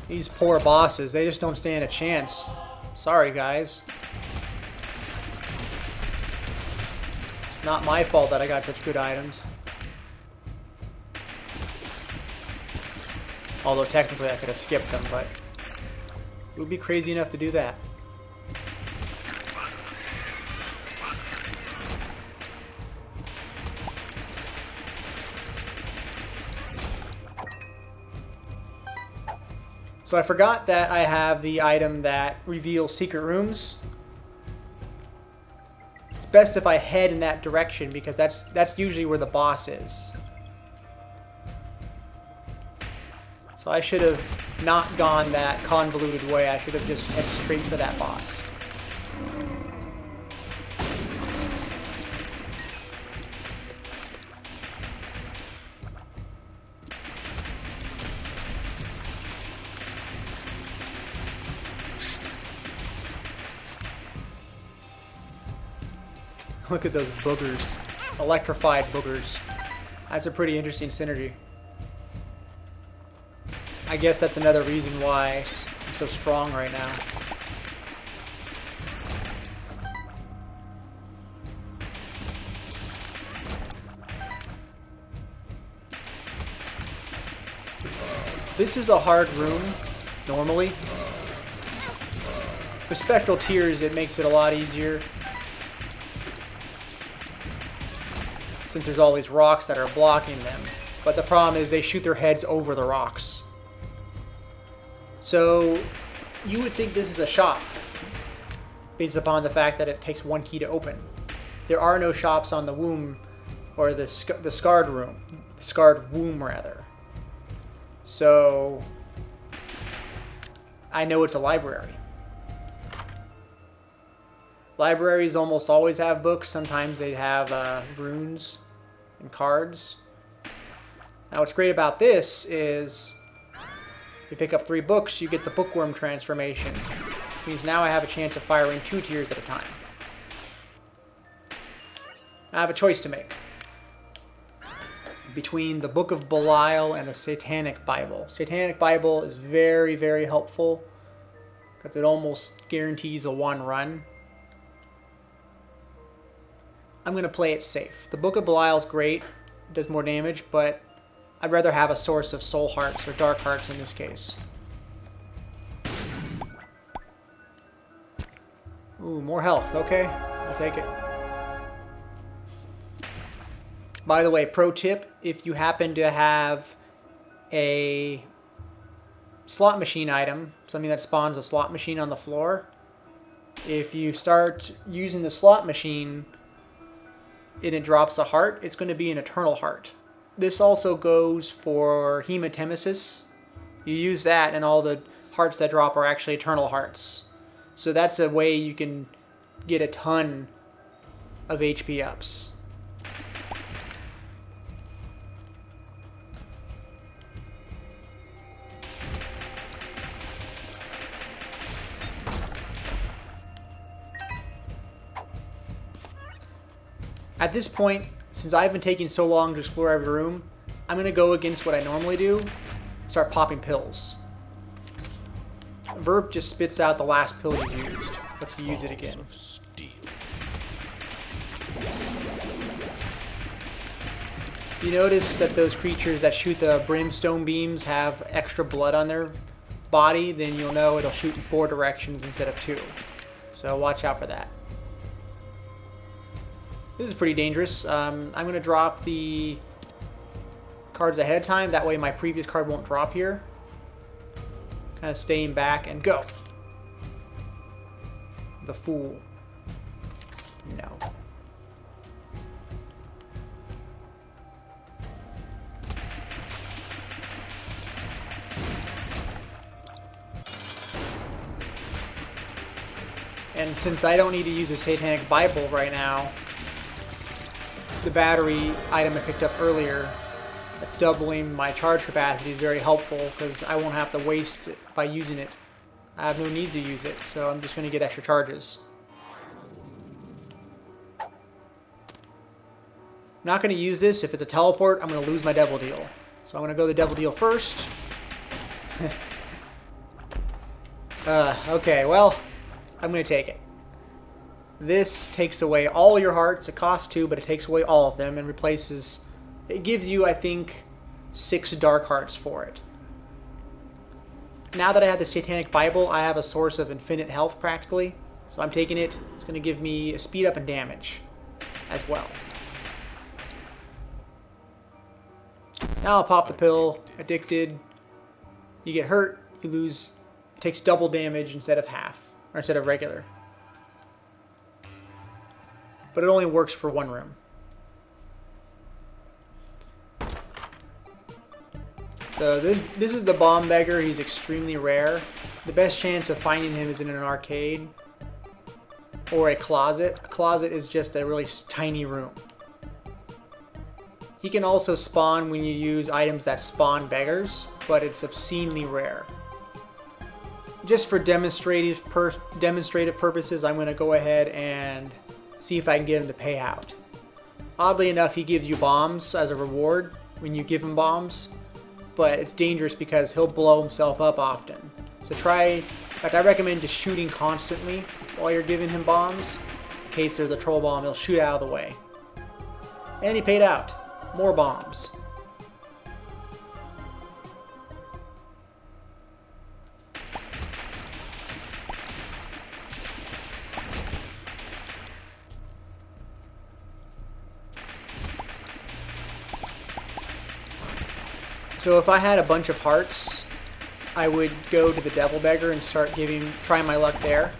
These poor bosses, they just don't stand a chance. Sorry, guys. It's not my fault that I got such good items. Although technically I could have skipped them, but it would be crazy enough to do that. So I forgot that I have the item that reveals secret rooms. It's best if I head in that direction because that's usually where the boss is. So I should have not gone that convoluted way. I should have just head straight for that boss. Look at those boogers. Electrified boogers. That's a pretty interesting synergy. I guess that's another reason why I'm so strong right now. This is a hard room, normally. With spectral tears, it makes it a lot easier. Since there's all these rocks that are blocking them. But the problem is they shoot their heads over the rocks. So, you would think this is a shop, based upon the fact that it takes one key to open. There are no shops on the womb, or the scarred room, the scarred womb rather. So, I know it's a library. Libraries almost always have books. Sometimes they have runes and cards. Now, what's great about this is you pick up 3 books, you get the bookworm transformation. Which means now I have a chance of firing 2 tiers at a time. I have a choice to make between the Book of Belial and the Satanic Bible. Satanic Bible is very, very helpful because it almost guarantees a 1 run. I'm going to play it safe. The Book of Belial is great, it does more damage, but I'd rather have a source of soul hearts, or dark hearts in this case. Ooh, more health. Okay, I'll take it. By the way, pro tip, if you happen to have a slot machine item, something that spawns a slot machine on the floor, if you start using the slot machine and it drops a heart, it's going to be an eternal heart. This also goes for hematemesis. You use that and all the hearts that drop are actually eternal hearts. So that's a way you can get a ton of HP ups. At this point, since I've been taking so long to explore every room, I'm going to go against what I normally do, start popping pills. Verp just spits out the last pill you used. Let's use it again. You notice that those creatures that shoot the brimstone beams have extra blood on their body, then you'll know it'll shoot in 4 directions instead of 2. So watch out for that. This is pretty dangerous. I'm going to drop the cards ahead of time. That way my previous card won't drop here. Kind of staying back and go. The Fool. No. And since I don't need to use a Satanic Bible right now, the battery item I picked up earlier, that's doubling my charge capacity, is very helpful because I won't have to waste it by using it. I have no need to use it, so I'm just going to get extra charges. I'm not going to use this. If it's a teleport, I'm going to lose my Devil Deal. So I'm going to go the Devil Deal first. Okay, well, I'm going to take it. This takes away all your hearts. It costs 2, but it takes away all of them and replaces... It gives you, I think, 6 dark hearts for it. Now that I have the Satanic Bible, I have a source of infinite health practically. So I'm taking it. It's going to give me a speed up and damage as well. Now I'll pop the pill. Addicted. You get hurt, you lose. It takes double damage instead of half, or instead of regular. But it only works for 1 room. So this is the Bomb Beggar. He's extremely rare. The best chance of finding him is in an arcade or a closet. A closet is just a really tiny room. He can also spawn when you use items that spawn beggars, but it's obscenely rare. Just for demonstrative purposes, I'm going to go ahead and see if I can get him to pay out. Oddly enough, he gives you bombs as a reward when you give him bombs, but it's dangerous because he'll blow himself up often. So in fact, I recommend just shooting constantly while you're giving him bombs. In case there's a troll bomb, he'll shoot out of the way. And he paid out. More bombs. So if I had a bunch of hearts, I would go to the Devil Beggar and start trying my luck there.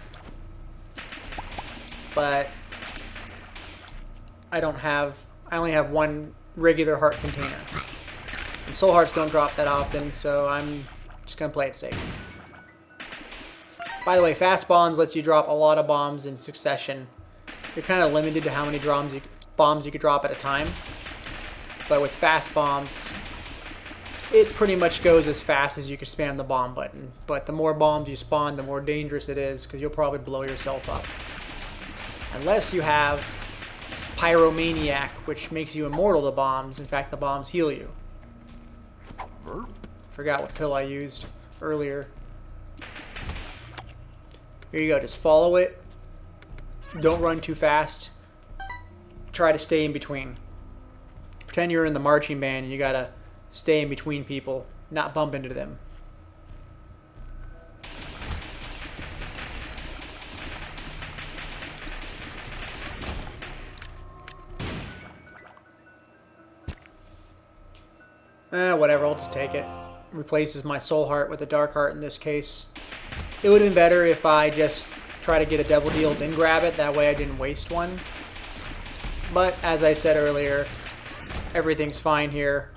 But I only have 1 regular heart container. And soul hearts don't drop that often, so I'm just going to play it safe. By the way, fast bombs lets you drop a lot of bombs in succession. You're kind of limited to how many bombs you could drop at a time. But with fast bombs, it pretty much goes as fast as you can spam the bomb button. But the more bombs you spawn, the more dangerous it is, because you'll probably blow yourself up. Unless you have Pyromaniac, which makes you immortal to bombs. In fact, the bombs heal you. Forgot what pill I used earlier. Here you go, just follow it. Don't run too fast. Try to stay in between. Pretend you're in the marching band and you gotta stay in between people, not bump into them. Whatever, I'll just take it. Replaces my soul heart with a dark heart in this case. It would have been better if I just try to get a Devil Deal, then grab it. That way I didn't waste one. But, as I said earlier, everything's fine here.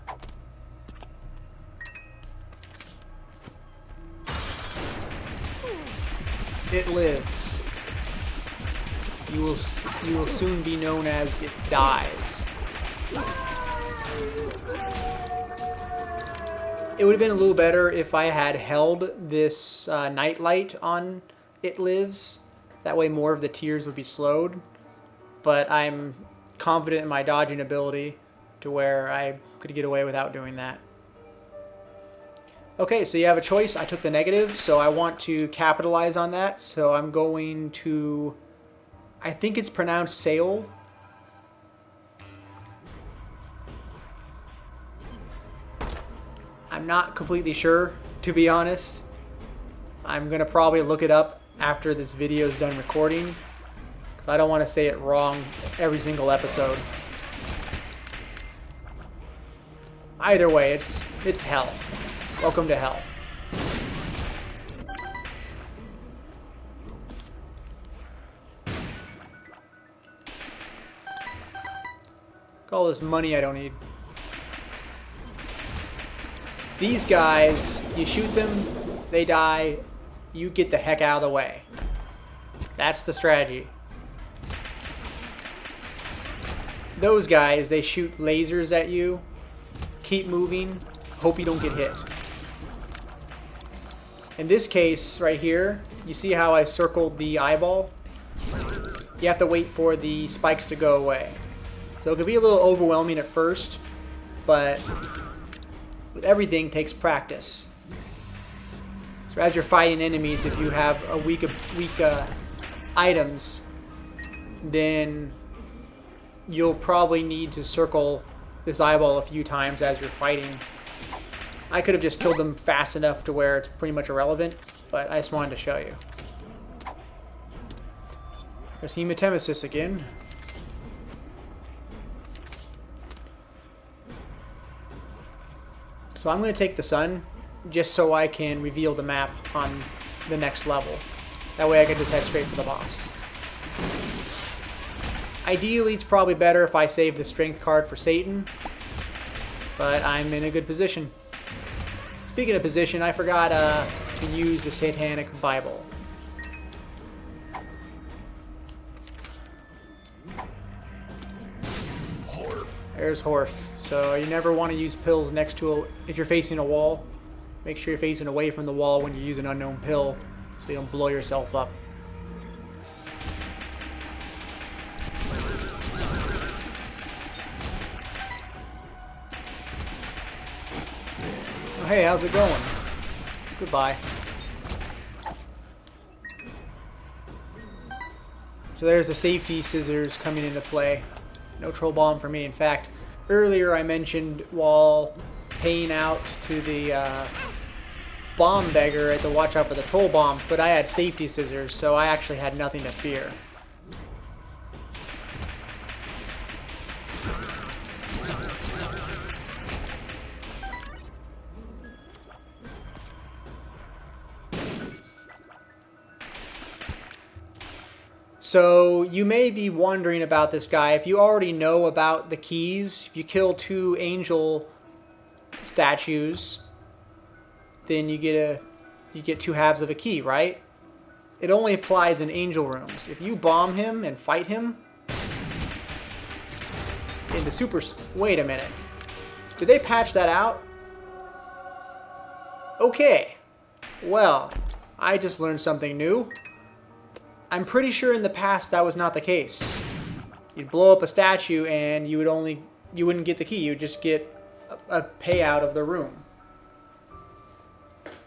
It lives. You will soon be known as it dies. It would have been a little better if I had held this nightlight on It Lives. That way more of the tears would be slowed. But I'm confident in my dodging ability to where I could get away without doing that. Okay, so you have a choice. I took the negative, so I want to capitalize on that. So I'm going to... I think it's pronounced Seoul. I'm not completely sure, to be honest. I'm going to probably look it up after this video is done recording, because I don't want to say it wrong every single episode. Either way, it's hell. Welcome to hell. Look at all this money I don't need. These guys, you shoot them, they die, you get the heck out of the way. That's the strategy. Those guys, they shoot lasers at you. Keep moving. Hope you don't get hit. In this case, right here, you see how I circled the eyeball? You have to wait for the spikes to go away. So it can be a little overwhelming at first, but with everything takes practice. So as you're fighting enemies, if you have a weak items, then you'll probably need to circle this eyeball a few times as you're fighting. I could have just killed them fast enough to where it's pretty much irrelevant, but I just wanted to show you. There's hematemesis again. So I'm going to take the sun just so I can reveal the map on the next level. That way I can just head straight for the boss. Ideally, it's probably better if I save the strength card for Satan, but I'm in a good position. Speaking of position, I forgot to use the Satanic Bible. There's Horf. So you never want to use pills next to if you're facing a wall. Make sure you're facing away from the wall when you use an unknown pill so you don't blow yourself up. Oh, hey, how's it going? Goodbye. So there's the safety scissors coming into play. No troll bomb for me. In fact, earlier I mentioned while paying out to the bomb beggar, I had to watch out for the troll bomb, but I had safety scissors, so I actually had nothing to fear. So you may be wondering about this guy. If you already know about the keys, if you kill 2 angel statues, then you get 2 halves of a key, right? It only applies in angel rooms. If you bomb him and fight him in the super... Wait a minute. Did they patch that out? Okay. Well, I just learned something new. I'm pretty sure in the past that was not the case. You'd blow up a statue and you wouldn't get the key. You'd just get a payout of the room.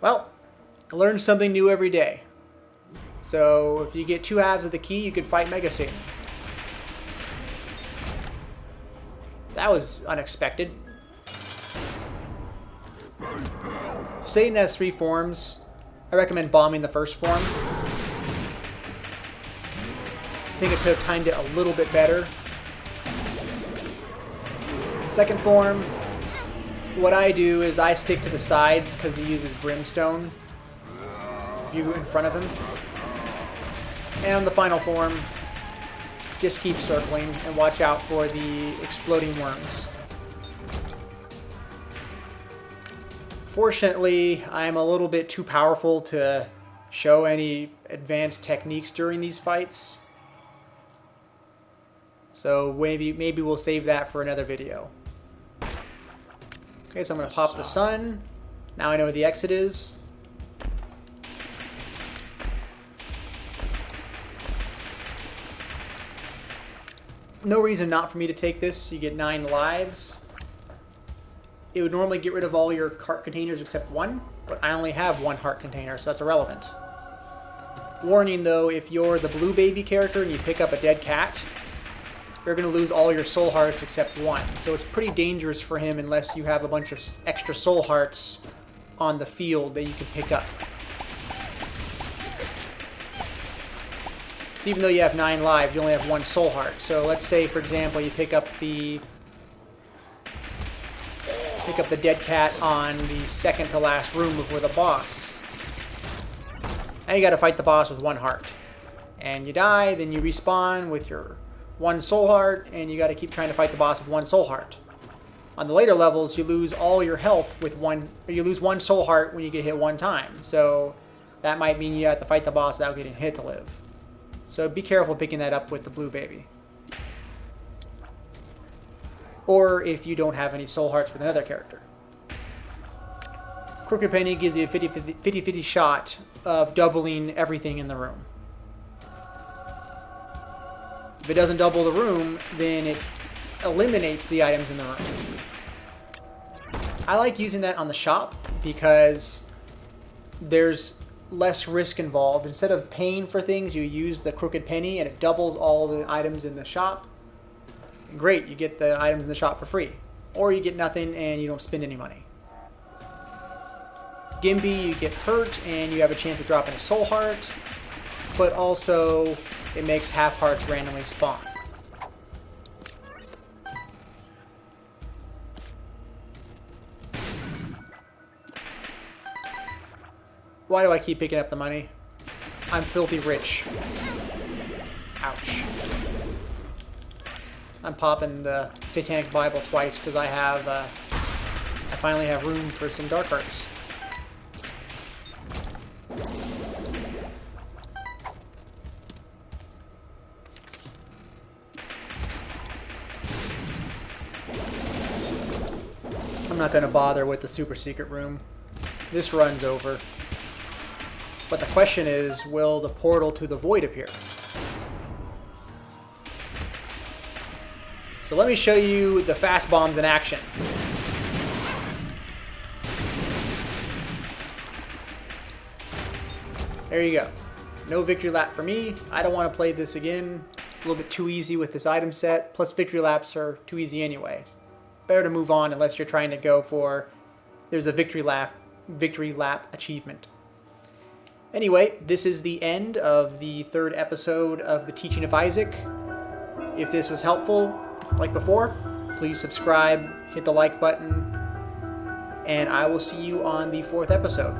Well, I learned something new every day. So if you get 2 halves of the key, you can fight Mega Satan. That was unexpected. Satan has 3 forms. I recommend bombing the first form. I think it could have timed it a little bit better. Second form, what I do is I stick to the sides because he uses brimstone. You in front of him. And on the final form, just keep circling and watch out for the exploding worms. Fortunately, I'm a little bit too powerful to show any advanced techniques during these fights. So maybe we'll save that for another video. Okay, so I'm going to pop the sun. Now I know where the exit is. No reason not for me to take this. You get 9 lives. It would normally get rid of all your heart containers except 1, but I only have 1 heart container, so that's irrelevant. Warning though, if you're the blue baby character and you pick up a dead cat, you're going to lose all your soul hearts except 1. So it's pretty dangerous for him unless you have a bunch of extra soul hearts on the field that you can pick up. So even though you have 9 lives, you only have 1 soul heart. So let's say, for example, you pick up the dead cat on the second to last room before the boss. Now you got to fight the boss with 1 heart. And you die, then you respawn with your 1 soul heart, and you got to keep trying to fight the boss with 1 soul heart. On the later levels, you lose all your health with 1, or you lose 1 soul heart when you get hit 1 time. So that might mean you have to fight the boss without getting hit to live. So be careful picking that up with the blue baby. Or if you don't have any soul hearts with another character. Crooked Penny gives you a 50-50 shot of doubling everything in the room. If it doesn't double the room, then it eliminates the items in the room. I like using that on the shop because there's less risk involved. Instead of paying for things, you use the Crooked Penny and it doubles all the items in the shop. Great, you get the items in the shop for free. Or you get nothing and you don't spend any money. Gimby, you get hurt and you have a chance to drop in a soul heart, but also it makes half hearts randomly spawn. Why do I keep picking up the money? I'm filthy rich. Ouch. I'm popping the Satanic Bible twice because I finally have room for some dark hearts. I'm not going to bother with the super secret room. This run's over. But the question is, will the portal to the void appear? So let me show you the fast bombs in action. There you go. No victory lap for me. I don't want to play this again. A little bit too easy with this item set. Plus victory laps are too easy anyway. Better to move on unless you're trying to go for there's a victory lap achievement. Anyway, this is the end of the 3rd episode of The Teaching of Isaac. If this was helpful, like before, please subscribe, hit the like button, and I will see you on the 4th episode.